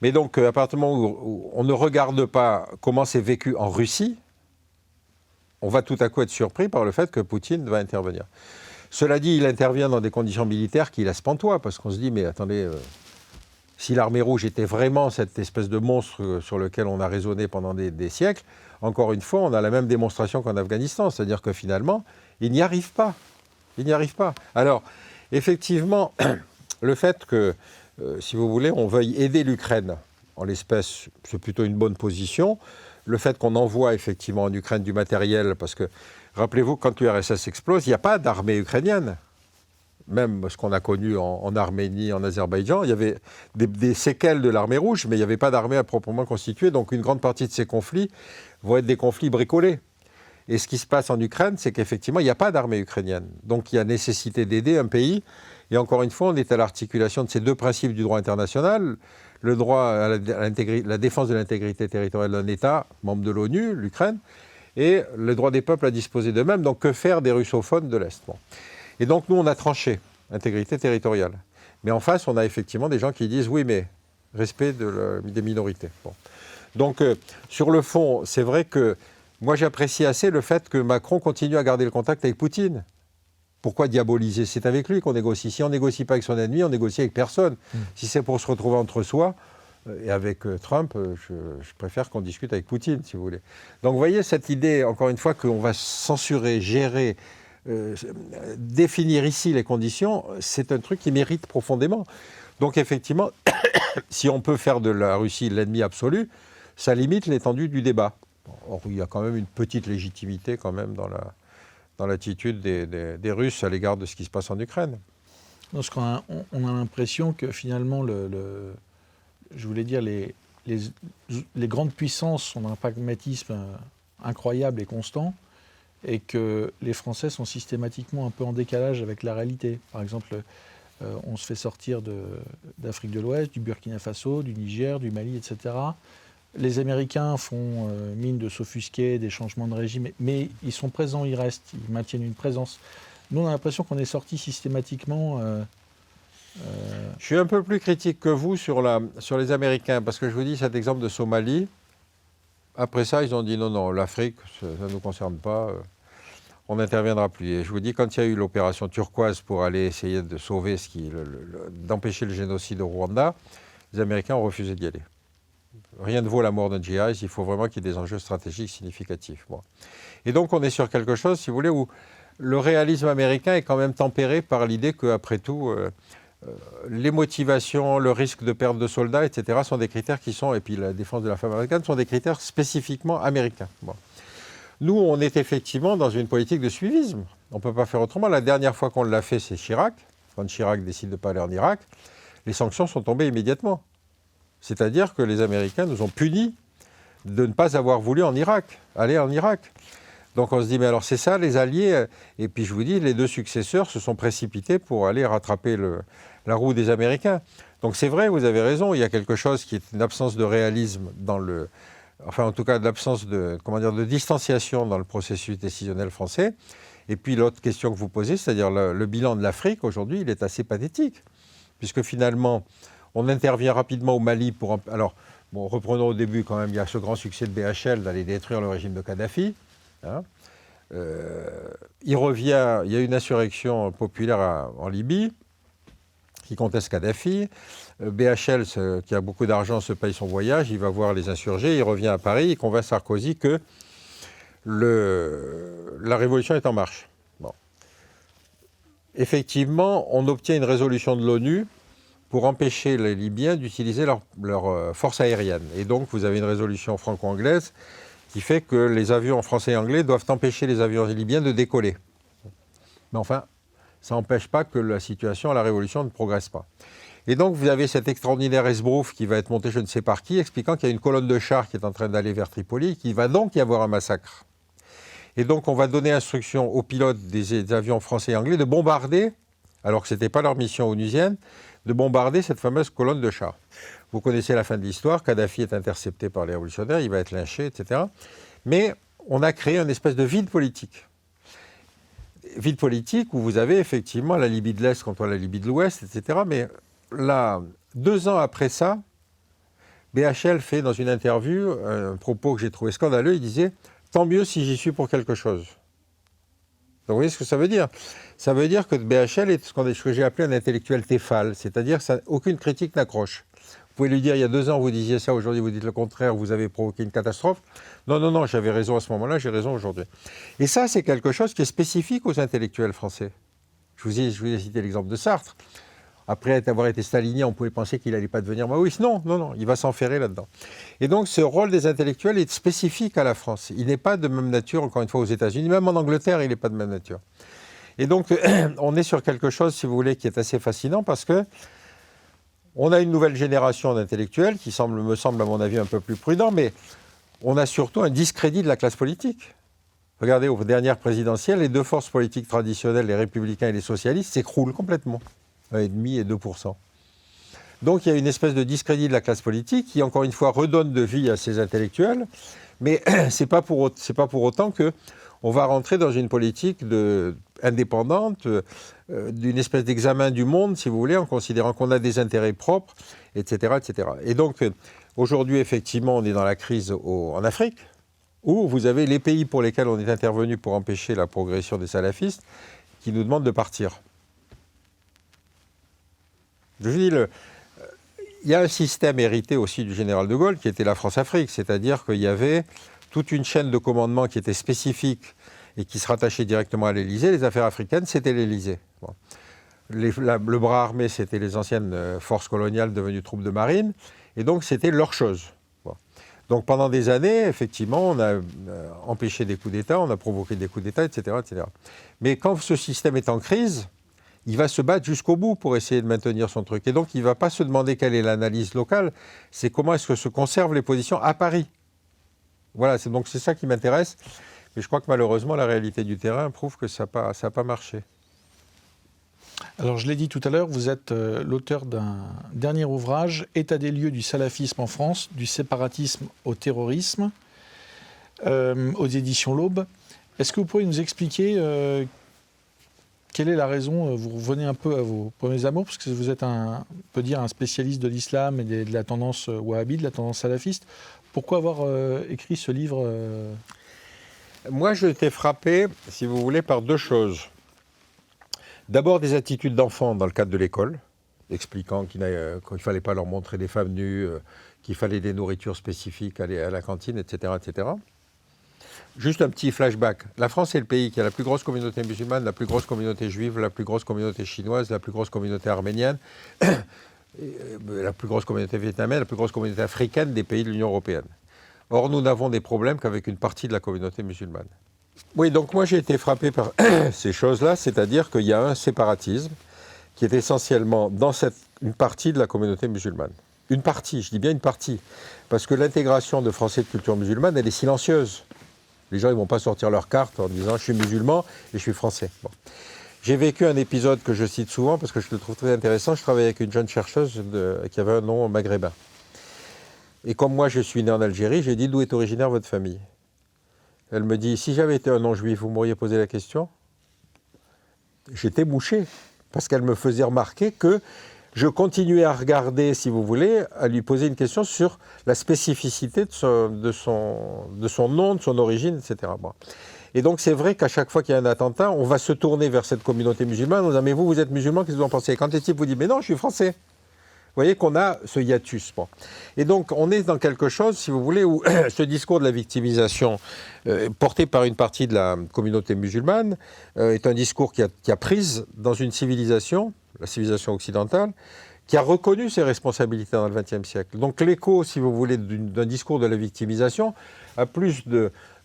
Mais donc, à partir du moment où on ne regarde pas comment c'est vécu en Russie, on va tout à coup être surpris par le fait que Poutine va intervenir. Cela dit, il intervient dans des conditions militaires qui laissent pantois, parce qu'on se dit, mais attendez, si l'armée rouge était vraiment cette espèce de monstre sur lequel on a raisonné pendant des siècles, encore une fois, on a la même démonstration qu'en Afghanistan, c'est-à-dire que finalement, il n'y arrive pas. Il n'y arrive pas. Alors, effectivement, le fait que, si vous voulez, on veuille aider l'Ukraine, en l'espèce, c'est plutôt une bonne position. Le fait qu'on envoie effectivement en Ukraine du matériel, parce que, rappelez-vous, quand l'URSS explose, il n'y a pas d'armée ukrainienne. Même ce qu'on a connu en Arménie, en Azerbaïdjan, il y avait des séquelles de l'armée rouge, mais il n'y avait pas d'armée à proprement constituée. Donc une grande partie de ces conflits vont être des conflits bricolés. Et ce qui se passe en Ukraine, c'est qu'effectivement, il n'y a pas d'armée ukrainienne. Donc il y a nécessité d'aider un pays. Et encore une fois, on est à l'articulation de ces deux principes du droit international. Le droit à la défense de l'intégrité territoriale d'un État, membre de l'ONU, l'Ukraine, et le droit des peuples à disposer d'eux-mêmes. Donc que faire des russophones de l'Est ? Bon. Et donc, nous, on a tranché, intégrité territoriale. Mais en face, on a effectivement des gens qui disent, oui, mais respect des minorités. Bon. Donc, sur le fond, c'est vrai que moi, j'apprécie assez le fait que Macron continue à garder le contact avec Poutine. Pourquoi diaboliser ? C'est avec lui qu'on négocie. Si on ne négocie pas avec son ennemi, on négocie avec personne. Si c'est pour se retrouver entre soi, et avec Trump, je préfère qu'on discute avec Poutine, si vous voulez. Donc, vous voyez cette idée, encore une fois, qu'on va censurer, gérer, définir ici les conditions, c'est un truc qui mérite profondément. Donc effectivement, si on peut faire de la Russie l'ennemi absolu, ça limite l'étendue du débat. Or, il y a quand même une petite légitimité quand même dans l'attitude des Russes à l'égard de ce qui se passe en Ukraine. Parce qu'on a l'impression que finalement, je voulais dire, les grandes puissances ont un pragmatisme incroyable et constant, et que les Français sont systématiquement un peu en décalage avec la réalité. Par exemple, on se fait sortir d'Afrique de l'Ouest, du Burkina Faso, du Niger, du Mali, etc. Les Américains font mine de s'offusquer des changements de régime, mais ils sont présents, ils restent, ils maintiennent une présence. Nous, on a l'impression qu'on est sorti systématiquement... Je suis un peu plus critique que vous sur les Américains, parce que je vous dis cet exemple de Somalie. Après ça, ils ont dit non, l'Afrique, ça ne nous concerne pas, on n'interviendra plus. Et je vous dis, quand il y a eu l'opération turquoise pour aller essayer de sauver, d'empêcher le génocide au Rwanda, les Américains ont refusé d'y aller. Rien ne vaut la mort d'un GI, il faut vraiment qu'il y ait des enjeux stratégiques significatifs. Bon. Et donc, on est sur quelque chose, si vous voulez, où le réalisme américain est quand même tempéré par l'idée qu'après tout, les motivations, le risque de perte de soldats, etc., sont des critères qui sont, et puis la défense de la femme américaine, sont des critères spécifiquement américains. Bon. Nous, on est effectivement dans une politique de suivisme. On ne peut pas faire autrement. La dernière fois qu'on l'a fait, c'est Chirac. Quand Chirac décide de ne pas aller en Irak, les sanctions sont tombées immédiatement. C'est-à-dire que les Américains nous ont punis de ne pas avoir voulu aller en Irak. Donc on se dit, mais alors c'est ça les alliés. Et puis je vous dis, les deux successeurs se sont précipités pour aller rattraper la roue des Américains. Donc c'est vrai, vous avez raison, il y a quelque chose qui est une absence de réalisme enfin en tout cas de l'absence de distanciation dans le processus décisionnel français. Et puis l'autre question que vous posez, c'est-à-dire le bilan de l'Afrique aujourd'hui, il est assez pathétique. Puisque finalement, on intervient rapidement au Mali pour... Alors, bon, reprenons au début quand même, il y a ce grand succès de BHL d'aller détruire le régime de Kadhafi. Hein. Il revient, il y a une insurrection populaire en Libye qui conteste Kadhafi. BHL, qui a beaucoup d'argent, se paye son voyage, il va voir les insurgés, il revient à Paris, il convainc Sarkozy que la révolution est en marche. Bon. Effectivement, on obtient une résolution de l'ONU pour empêcher les Libyens d'utiliser leur force aérienne. Et donc, vous avez une résolution franco-anglaise qui fait que les avions français et anglais doivent empêcher les avions libyens de décoller. Mais enfin, ça n'empêche pas que la situation à la Révolution ne progresse pas. Et donc, vous avez cet extraordinaire esbrouf qui va être monté je ne sais par qui, expliquant qu'il y a une colonne de chars qui est en train d'aller vers Tripoli, qu'il va donc y avoir un massacre. Et donc, on va donner instruction aux pilotes des avions français et anglais de bombarder, alors que ce n'était pas leur mission onusienne, de bombarder cette fameuse colonne de chars. Vous connaissez la fin de l'histoire, Kadhafi est intercepté par les révolutionnaires, il va être lynché, etc. Mais on a créé une espèce de vide politique. Vide politique où vous avez effectivement la Libye de l'Est contre la Libye de l'Ouest, etc. Mais là, 2 ans après ça, BHL fait dans une interview un propos que j'ai trouvé scandaleux, il disait « Tant mieux si j'y suis pour quelque chose ». Donc vous voyez ce que ça veut dire ? Ça veut dire que BHL est ce que j'ai appelé un intellectuel téphale, c'est-à-dire qu'aucune critique n'accroche. pouvez lui dire, il y a 2 ans, vous disiez ça, aujourd'hui, vous dites le contraire, vous avez provoqué une catastrophe. Non, non, non, j'avais raison à ce moment-là, j'ai raison aujourd'hui. Et ça, c'est quelque chose qui est spécifique aux intellectuels français. Je vous ai cité l'exemple de Sartre. Après avoir été stalinien, on pouvait penser qu'il n'allait pas devenir maoïste. Non, non, non, il va s'enferrer là-dedans. Et donc, ce rôle des intellectuels est spécifique à la France. Il n'est pas de même nature, encore une fois, aux États-Unis. Même en Angleterre, il n'est pas de même nature. Et donc, on est sur quelque chose, si vous voulez, qui est assez fascinant parce que on a une nouvelle génération d'intellectuels qui me semble, à mon avis, un peu plus prudent, mais on a surtout un discrédit de la classe politique. Regardez, aux dernières présidentielles, les 2 forces politiques traditionnelles, les républicains et les socialistes, s'écroulent complètement. 1,5 et 2%. Donc il y a une espèce de discrédit de la classe politique qui, encore une fois, redonne de vie à ces intellectuels, mais ce n'est pas pour autant qu'on va rentrer dans une politique indépendante, d'une espèce d'examen du monde, si vous voulez, en considérant qu'on a des intérêts propres, etc. etc. Et donc, aujourd'hui, effectivement, on est dans la crise en Afrique, où vous avez les pays pour lesquels on est intervenu pour empêcher la progression des salafistes, qui nous demandent de partir. Je dis, il y a un système hérité aussi du général de Gaulle qui était la France-Afrique, c'est-à-dire qu'il y avait toute une chaîne de commandement qui était spécifique et qui se rattachait directement à l'Élysée. Les affaires africaines, c'était l'Élysée. Bon. Le bras armé, c'était les anciennes forces coloniales devenues troupes de marine, et donc c'était leur chose. Bon. Donc pendant des années, effectivement, on a empêché des coups d'État, on a provoqué des coups d'État, etc., etc. Mais quand ce système est en crise, il va se battre jusqu'au bout pour essayer de maintenir son truc. Et donc, il ne va pas se demander quelle est l'analyse locale, c'est comment est-ce que se conservent les positions à Paris. Voilà, donc c'est ça qui m'intéresse. Mais je crois que malheureusement, la réalité du terrain prouve que ça n'a pas marché. Alors, je l'ai dit tout à l'heure, vous êtes l'auteur d'un dernier ouvrage, État des lieux du salafisme en France, du séparatisme au terrorisme, aux éditions L'Aube. Est-ce que vous pourriez nous expliquer quelle est la raison, vous revenez un peu à vos premiers amours, parce que vous êtes on peut dire un spécialiste de l'islam et de la tendance wahhabite, de la tendance salafiste. Pourquoi avoir écrit ce livre Moi, j'ai été frappé, si vous voulez, par 2 choses. D'abord, des attitudes d'enfants dans le cadre de l'école, expliquant qu'il ne fallait pas leur montrer des femmes nues, qu'il fallait des nourritures spécifiques à la cantine, etc., etc. Juste un petit flashback. La France est le pays qui a la plus grosse communauté musulmane, la plus grosse communauté juive, la plus grosse communauté chinoise, la plus grosse communauté arménienne, la plus grosse communauté vietnamienne, la plus grosse communauté africaine des pays de l'Union européenne. Or, nous n'avons des problèmes qu'avec une partie de la communauté musulmane. Oui, donc moi j'ai été frappé par ces choses-là, c'est-à-dire qu'il y a un séparatisme qui est essentiellement dans une partie de la communauté musulmane. Une partie, je dis bien une partie, parce que l'intégration de Français de culture musulmane, elle est silencieuse. Les gens ne vont pas sortir leur carte en disant « je suis musulman et je suis français ». Bon. J'ai vécu un épisode que je cite souvent parce que je le trouve très intéressant. Je travaillais avec une jeune chercheuse qui avait un nom maghrébin. Et comme moi, je suis né en Algérie, j'ai dit « d'où est originaire votre famille ?» Elle me dit « si j'avais été un nom juif, vous m'auriez posé la question ?» J'étais mouché parce qu'elle me faisait remarquer que je continuais à regarder, si vous voulez, à lui poser une question sur la spécificité de son nom, de son origine, etc. Bon. Et donc c'est vrai qu'à chaque fois qu'il y a un attentat, on va se tourner vers cette communauté musulmane en disant « mais vous êtes musulman, qu'est-ce que vous en pensez ?» Quand les types vous disent « mais non, je suis français ». Vous voyez qu'on a ce hiatus. Bon. Et donc on est dans quelque chose, si vous voulez, où ce discours de la victimisation porté par une partie de la communauté musulmane est un discours qui a prise dans une civilisation, la civilisation occidentale, qui a reconnu ses responsabilités dans le XXe siècle. Donc l'écho, si vous voulez, d'un discours de la victimisation a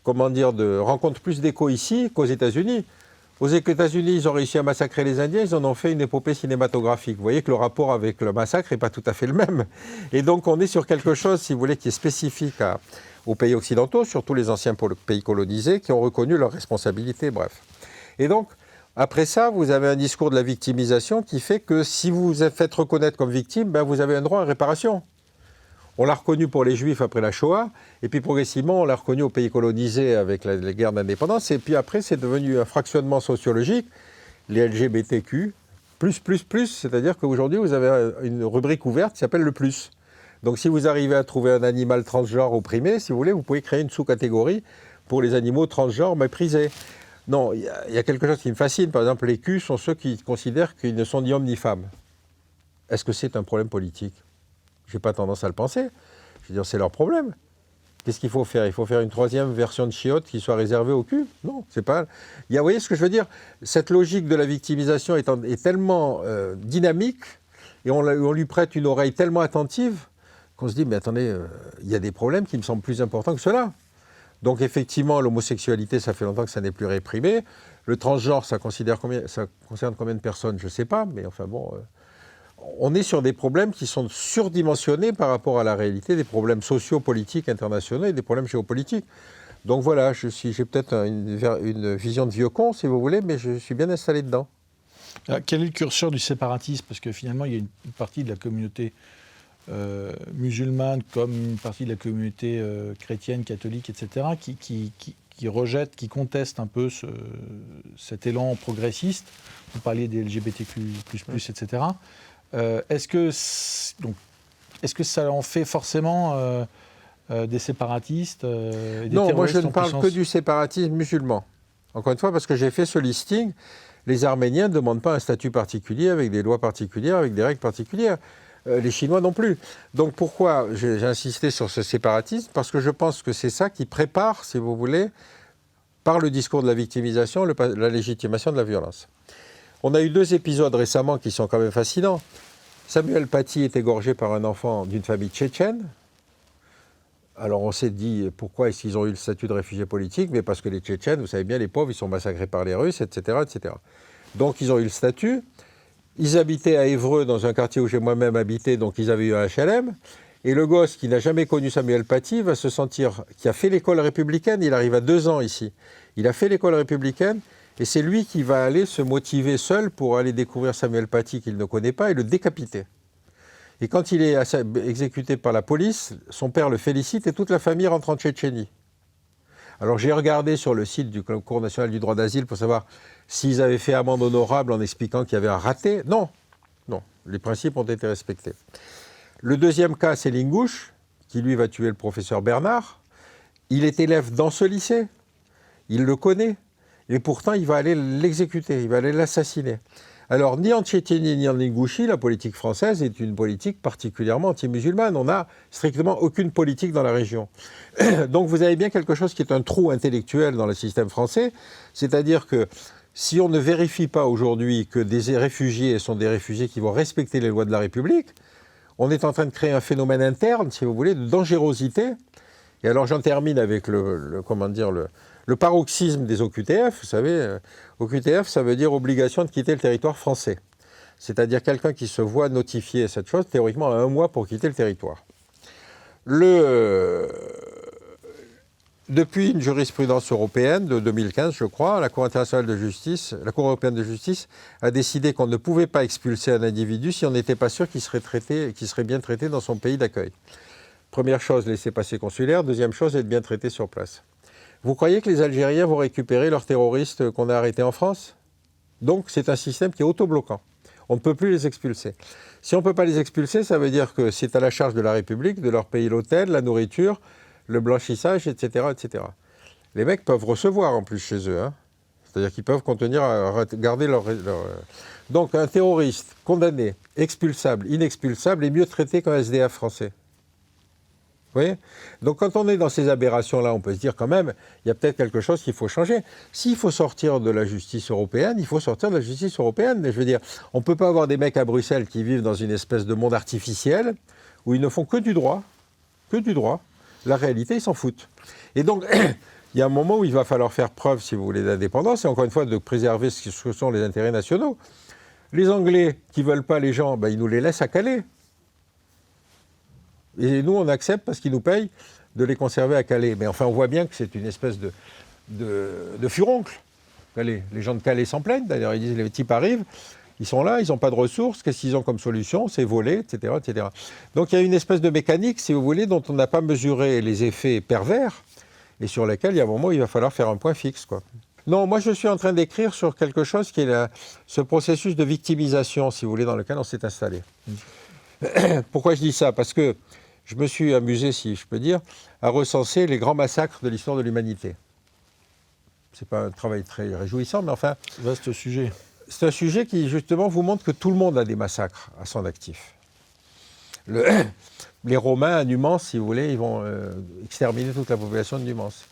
rencontre plus d'écho ici qu'aux États-Unis. Aux États-Unis, ils ont réussi à massacrer les Indiens, ils en ont fait une épopée cinématographique. Vous voyez que le rapport avec le massacre n'est pas tout à fait le même. Et donc on est sur quelque chose, si vous voulez, qui est spécifique aux pays occidentaux, surtout les anciens pays colonisés, qui ont reconnu leurs responsabilités, bref. Et donc, après ça, vous avez un discours de la victimisation qui fait que si vous vous faites reconnaître comme victime, ben vous avez un droit à réparation. On l'a reconnu pour les Juifs après la Shoah, et puis progressivement, on l'a reconnu aux pays colonisés avec les guerres d'indépendance, et puis après, c'est devenu un fractionnement sociologique, les LGBTQ, c'est-à-dire qu'aujourd'hui, vous avez une rubrique ouverte qui s'appelle le plus. Donc si vous arrivez à trouver un animal transgenre opprimé, si vous voulez, vous pouvez créer une sous-catégorie pour les animaux transgenres méprisés. Non, il y a quelque chose qui me fascine. Par exemple, les Q sont ceux qui considèrent qu'ils ne sont ni hommes ni femmes. Est-ce que c'est un problème politique ? Je n'ai pas tendance à le penser. Je veux dire, c'est leur problème. Qu'est-ce qu'il faut faire? Il faut faire une troisième version de chiottes qui soit réservée au cul? Non, c'est pas... Vous voyez ce que je veux dire? Cette logique de la victimisation est tellement dynamique et on lui prête une oreille tellement attentive qu'on se dit, mais attendez, il y a des problèmes qui me semblent plus importants que cela. Donc effectivement, l'homosexualité, ça fait longtemps que ça n'est plus réprimé. Le transgenre, ça concerne combien de personnes? Je ne sais pas, mais enfin bon... on est sur des problèmes qui sont surdimensionnés par rapport à la réalité, des problèmes sociopolitiques internationaux et des problèmes géopolitiques. Donc voilà, j'ai peut-être une vision de vieux con, si vous voulez, mais je suis bien installé dedans. Alors, quel est le curseur du séparatisme? Parce que finalement, il y a une partie de la communauté musulmane, comme une partie de la communauté chrétienne, catholique, etc., qui rejette, qui conteste un peu cet élan progressiste. Vous parliez des LGBTQ+, etc. Est-ce que ça en fait forcément des séparatistes des Non, moi je ne parle puissance? que du séparatisme musulman. Encore une fois, parce que j'ai fait ce listing, les Arméniens ne demandent pas un statut particulier, avec des lois particulières, avec des règles particulières. Les Chinois non plus. Donc pourquoi j'ai insisté sur ce séparatisme? Parce que je pense que c'est ça qui prépare, si vous voulez, par le discours de la victimisation, la légitimation de la violence. On a eu 2 épisodes récemment qui sont quand même fascinants. Samuel Paty est égorgé par un enfant d'une famille tchétchène. Alors on s'est dit, pourquoi est-ce qu'ils ont eu le statut de réfugié politique? Mais parce que les Tchétchènes, vous savez bien, les pauvres, ils sont massacrés par les Russes, etc., etc. Donc ils ont eu le statut. Ils habitaient à Évreux, dans un quartier où j'ai moi-même habité, donc ils avaient eu un HLM. Et le gosse qui n'a jamais connu Samuel Paty va se sentir, qui a fait l'école républicaine, il arrive à 2 ans ici. Il a fait l'école républicaine. Et c'est lui qui va aller se motiver seul pour aller découvrir Samuel Paty qu'il ne connaît pas et le décapiter. Et quand il est exécuté par la police, son père le félicite et toute la famille rentre en Tchétchénie. Alors j'ai regardé sur le site du Cour national du droit d'asile pour savoir s'ils avaient fait amende honorable en expliquant qu'il y avait un raté. Non, non, les principes ont été respectés. Le deuxième cas, c'est Lingouche, qui lui va tuer le professeur Bernard. Il est élève dans ce lycée, il le connaît. Et pourtant, il va aller l'exécuter, il va aller l'assassiner. Alors, ni en Tchétchénie, ni en Ingouchie, la politique française est une politique particulièrement anti-musulmane. On n'a strictement aucune politique dans la région. Donc, vous avez bien quelque chose qui est un trou intellectuel dans le système français. C'est-à-dire que si on ne vérifie pas aujourd'hui que des réfugiés sont des réfugiés qui vont respecter les lois de la République, on est en train de créer un phénomène interne, si vous voulez, de dangerosité. Et alors, j'en termine avec le paroxysme des OQTF. Vous savez, OQTF, ça veut dire obligation de quitter le territoire français. C'est-à-dire quelqu'un qui se voit notifier cette chose, théoriquement, a 1 mois pour quitter le territoire. Depuis une jurisprudence européenne de 2015, je crois, la Cour internationale de justice, la Cour européenne de justice a décidé qu'on ne pouvait pas expulser un individu si on n'était pas sûr qu'il serait bien traité dans son pays d'accueil. Première chose, laissez-passer consulaire. Deuxième chose, être bien traité sur place. Vous croyez que les Algériens vont récupérer leurs terroristes qu'on a arrêtés en France? Donc, c'est un système qui est autobloquant. On ne peut plus les expulser. Si on ne peut pas les expulser, ça veut dire que c'est à la charge de la République de leur payer l'hôtel, la nourriture, le blanchissage, etc., etc. Les mecs peuvent recevoir en plus chez eux. Hein. C'est-à-dire qu'ils peuvent continuer à garder leur... Donc, un terroriste condamné, expulsable, inexpulsable, est mieux traité qu'un SDF français. Vous voyez? Donc quand on est dans ces aberrations-là, on peut se dire quand même, il y a peut-être quelque chose qu'il faut changer. S'il faut sortir de la justice européenne, il faut sortir de la justice européenne. Mais je veux dire, on ne peut pas avoir des mecs à Bruxelles qui vivent dans une espèce de monde artificiel où ils ne font que du droit. Que du droit. La réalité, ils s'en foutent. Et donc, il y a un moment où il va falloir faire preuve, si vous voulez, d'indépendance et encore une fois de préserver ce que sont les intérêts nationaux. Les Anglais qui ne veulent pas les gens, ils nous les laissent à Calais. Et nous, on accepte parce qu'ils nous payent de les conserver à Calais. Mais enfin, on voit bien que c'est une espèce de furoncle. Calais. Les gens de Calais s'en plaignent. D'ailleurs, ils disent, les types arrivent, ils sont là, ils n'ont pas de ressources. Qu'est-ce qu'ils ont comme solution? C'est voler, etc., etc. Donc, il y a une espèce de mécanique, si vous voulez, dont on n'a pas mesuré les effets pervers et sur lesquels, il y a un moment où il va falloir faire un point fixe, quoi. Non, moi, je suis en train d'écrire sur quelque chose qui est ce processus de victimisation, si vous voulez, dans lequel on s'est installé. Pourquoi je dis ça? Parce que je me suis amusé, si je peux dire, à recenser les grands massacres de l'histoire de l'humanité. Ce n'est pas un travail très réjouissant, mais enfin... Vaste sujet. C'est un sujet qui, justement, vous montre que tout le monde a des massacres à son actif. les Romains à Numance, si vous voulez, ils vont exterminer toute la population de Numance.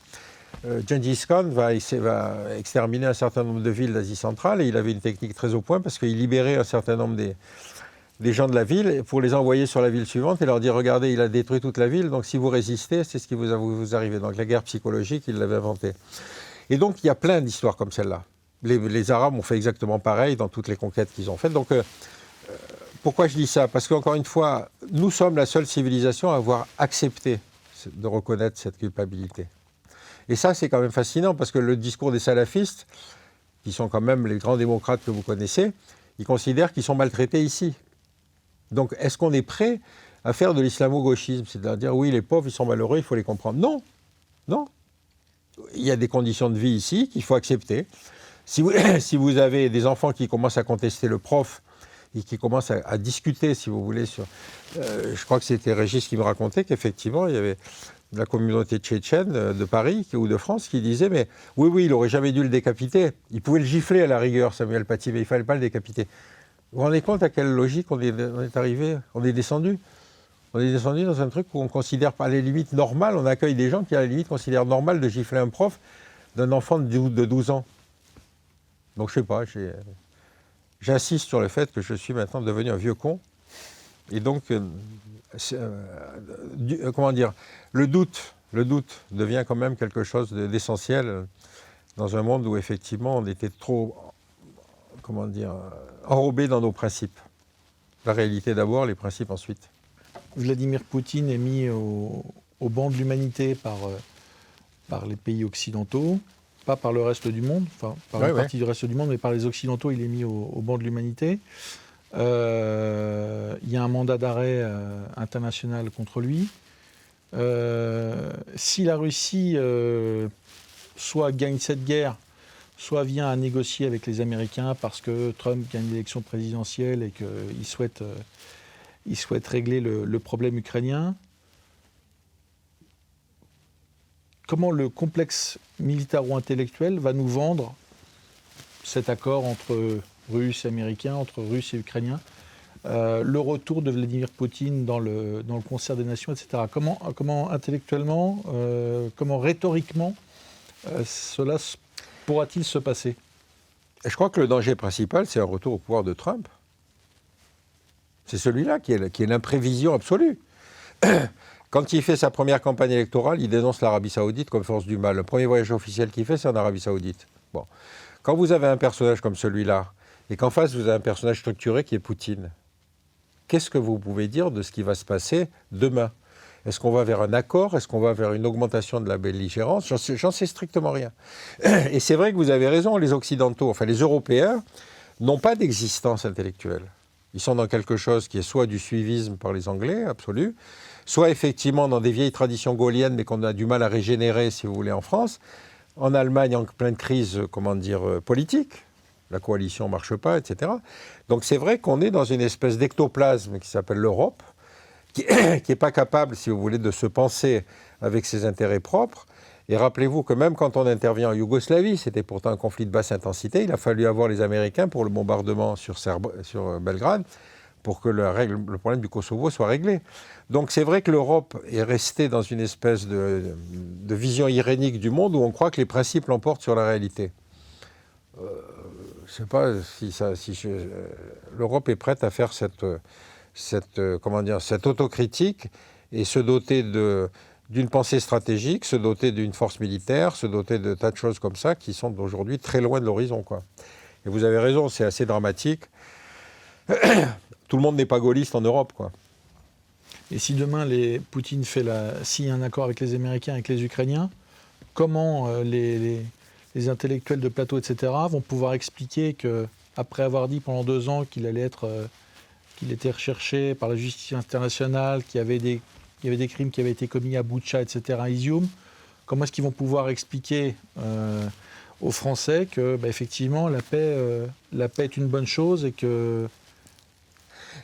Gengis Khan va exterminer un certain nombre de villes d'Asie centrale et il avait une technique très au point parce qu'il libérait un certain nombre des gens de la ville pour les envoyer sur la ville suivante et leur dire regardez, il a détruit toute la ville, donc si vous résistez, c'est ce qui vous arrive. Donc la guerre psychologique, il l'avait inventée. Et donc il y a plein d'histoires comme celle-là. Les Arabes ont fait exactement pareil dans toutes les conquêtes qu'ils ont faites. Donc pourquoi je dis ça? Parce qu'encore une fois, nous sommes la seule civilisation à avoir accepté de reconnaître cette culpabilité. Et ça, c'est quand même fascinant, parce que le discours des salafistes, qui sont quand même les grands démocrates que vous connaissez, ils considèrent qu'ils sont maltraités ici. Donc, est-ce qu'on est prêt à faire de l'islamo-gauchisme? C'est-à-dire, oui, les pauvres, ils sont malheureux, il faut les comprendre. Non, non. Il y a des conditions de vie ici qu'il faut accepter. Si vous avez des enfants qui commencent à contester le prof, et qui commencent à discuter, si vous voulez, sur... je crois que c'était Régis qui me racontait qu'effectivement, il y avait de la communauté tchétchène de Paris ou de France qui disait mais oui, il n'aurait jamais dû le décapiter. Il pouvait le gifler à la rigueur, Samuel Paty, mais il ne fallait pas le décapiter. Vous vous rendez compte à quelle logique on est arrivé? On est descendu. On est descendu dans un truc où on considère pas les limites normales. On accueille des gens qui, à la limite, considèrent normal de gifler un prof d'un enfant de 12 ans. Donc, je ne sais pas, j'insiste sur le fait que je suis maintenant devenu un vieux con. Et donc, comment dire, le doute devient quand même quelque chose d'essentiel dans un monde où effectivement on était trop, comment dire, enrobé dans nos principes. La réalité d'abord, les principes ensuite. Vladimir Poutine est mis au banc de l'humanité par les pays occidentaux, pas par le reste du monde, enfin par une partie du reste du monde, mais par les occidentaux, il est mis au banc de l'humanité. Il y a un mandat d'arrêt international contre lui. Si la Russie soit gagne cette guerre, soit vient à négocier avec les Américains parce que Trump gagne l'élection présidentielle et qu'il souhaite régler le problème ukrainien, comment le complexe militaro-intellectuel va nous vendre cet accord entre Russes et Américains, entre Russes et Ukrainiens, le retour de Vladimir Poutine dans le concert des nations, etc. Comment intellectuellement, comment rhétoriquement, cela pourra-t-il se passer? Je crois que le danger principal, c'est un retour au pouvoir de Trump. C'est celui-là qui est l'imprévision absolue. Quand il fait sa première campagne électorale, il dénonce l'Arabie Saoudite comme force du mal. Le premier voyage officiel qu'il fait, c'est en Arabie Saoudite. Bon. Quand vous avez un personnage comme celui-là, et qu'en face, vous avez un personnage structuré qui est Poutine, qu'est-ce que vous pouvez dire de ce qui va se passer demain? Est-ce qu'on va vers un accord? Est-ce qu'on va vers une augmentation de la belligérance? J'en sais strictement rien. Et c'est vrai que vous avez raison, les Occidentaux, enfin les Européens, n'ont pas d'existence intellectuelle. Ils sont dans quelque chose qui est soit du suivisme par les Anglais, absolu, soit effectivement dans des vieilles traditions gaulliennes, mais qu'on a du mal à régénérer, si vous voulez, en France. En Allemagne, en pleine crise, politique, la coalition ne marche pas, etc. Donc c'est vrai qu'on est dans une espèce d'ectoplasme qui s'appelle l'Europe, qui n'est pas capable, si vous voulez, de se penser avec ses intérêts propres. Et rappelez-vous que même quand on intervient en Yougoslavie, c'était pourtant un conflit de basse intensité, il a fallu avoir les Américains pour le bombardement sur Belgrade, pour que le problème du Kosovo soit réglé. Donc c'est vrai que l'Europe est restée dans une espèce de vision irénique du monde où on croit que les principes l'emportent sur la réalité. Je ne sais pas si l'Europe est prête à faire cette autocritique et se doter d'une pensée stratégique, se doter d'une force militaire, se doter de tas de choses comme ça qui sont aujourd'hui très loin de l'horizon, quoi. Et vous avez raison, c'est assez dramatique. Tout le monde n'est pas gaulliste en Europe, quoi. Et si demain Poutine signe un accord avec les Américains, avec les Ukrainiens, comment les intellectuels de plateau, etc., vont pouvoir expliquer qu'après avoir dit pendant 2 ans qu'il était recherché par la justice internationale, qu'il y avait des crimes qui avaient été commis à Boutcha, etc., à Izium, comment est-ce qu'ils vont pouvoir expliquer aux Français que, effectivement, la paix est une bonne chose et que...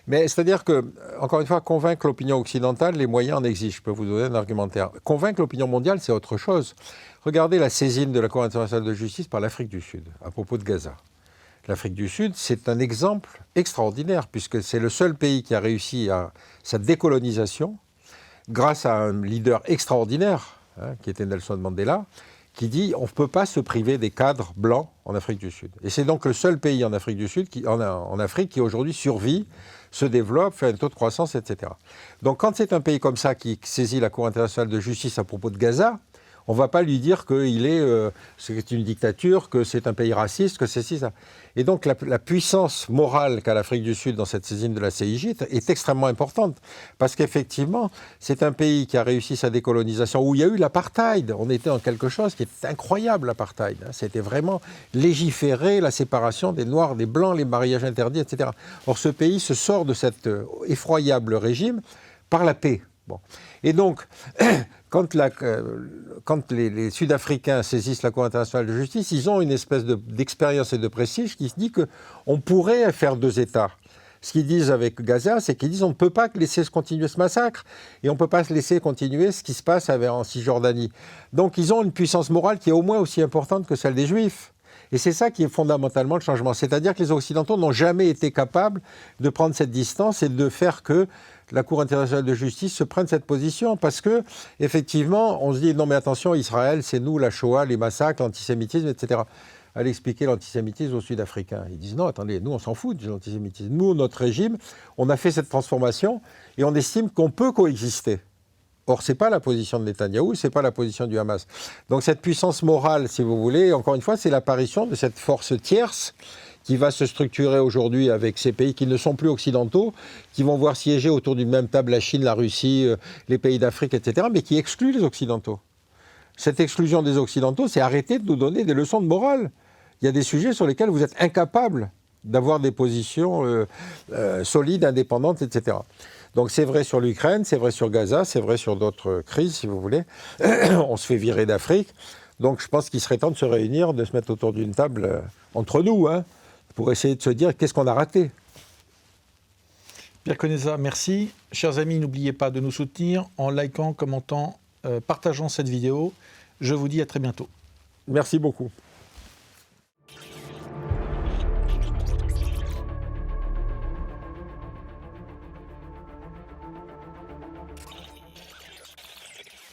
Mais c'est-à-dire que, encore une fois, convaincre l'opinion occidentale, les moyens en exigent. Je peux vous donner un argumentaire. Convaincre l'opinion mondiale, c'est autre chose. Regardez la saisine de la Cour internationale de justice par l'Afrique du Sud, à propos de Gaza. l'Afrique du Sud, c'est un exemple extraordinaire, puisque c'est le seul pays qui a réussi à sa décolonisation grâce à un leader extraordinaire, qui était Nelson Mandela, qui dit on ne peut pas se priver des cadres blancs en Afrique du Sud. Et c'est donc le seul pays en Afrique du Sud, en Afrique, qui aujourd'hui survit, se développe, fait un taux de croissance, etc. Donc quand c'est un pays comme ça qui saisit la Cour internationale de justice à propos de Gaza, on ne va pas lui dire que c'est une dictature, que c'est un pays raciste, que c'est ci, ça. Et donc la puissance morale qu'a l'Afrique du Sud dans cette saisine de la CIJ est extrêmement importante. Parce qu'effectivement, c'est un pays qui a réussi sa décolonisation, où il y a eu l'apartheid. On était dans quelque chose qui est incroyable, l'apartheid. C'était vraiment légiférer la séparation des Noirs, des Blancs, les mariages interdits, etc. Or, ce pays se sort de cet effroyable régime par la paix. Bon. Et donc, quand les Sud-Africains saisissent la Cour internationale de justice, ils ont une espèce d'expérience et de prestige qui se dit qu'on pourrait faire 2 États. Ce qu'ils disent avec Gaza, c'est qu'ils disent on ne peut pas laisser continuer ce massacre et on ne peut pas laisser continuer ce qui se passe en Cisjordanie. Donc ils ont une puissance morale qui est au moins aussi importante que celle des Juifs. Et c'est ça qui est fondamentalement le changement. C'est-à-dire que les Occidentaux n'ont jamais été capables de prendre cette distance et de faire que la Cour internationale de justice se prenne cette position. Parce que, effectivement, on se dit non mais attention, Israël, c'est nous, la Shoah, les massacres, l'antisémitisme, etc. Allez expliquer l'antisémitisme aux Sud-Africains. Ils disent non, attendez, nous on s'en fout de l'antisémitisme. Nous, notre régime, on a fait cette transformation et on estime qu'on peut coexister. Or, ce n'est pas la position de Netanyahou, ce n'est pas la position du Hamas. Donc cette puissance morale, si vous voulez, encore une fois, c'est l'apparition de cette force tierce qui va se structurer aujourd'hui avec ces pays qui ne sont plus occidentaux, qui vont voir siéger autour d'une même table la Chine, la Russie, les pays d'Afrique, etc., mais qui excluent les Occidentaux. Cette exclusion des Occidentaux, c'est arrêter de nous donner des leçons de morale. Il y a des sujets sur lesquels vous êtes incapables d'avoir des positions solides, indépendantes, etc. Donc c'est vrai sur l'Ukraine, c'est vrai sur Gaza, c'est vrai sur d'autres crises, si vous voulez. On se fait virer d'Afrique. Donc je pense qu'il serait temps de se réunir, de se mettre autour d'une table entre nous, pour essayer de se dire qu'est-ce qu'on a raté. Pierre Conesa, merci. Chers amis, n'oubliez pas de nous soutenir en likant, commentant, partageant cette vidéo. Je vous dis à très bientôt. Merci beaucoup.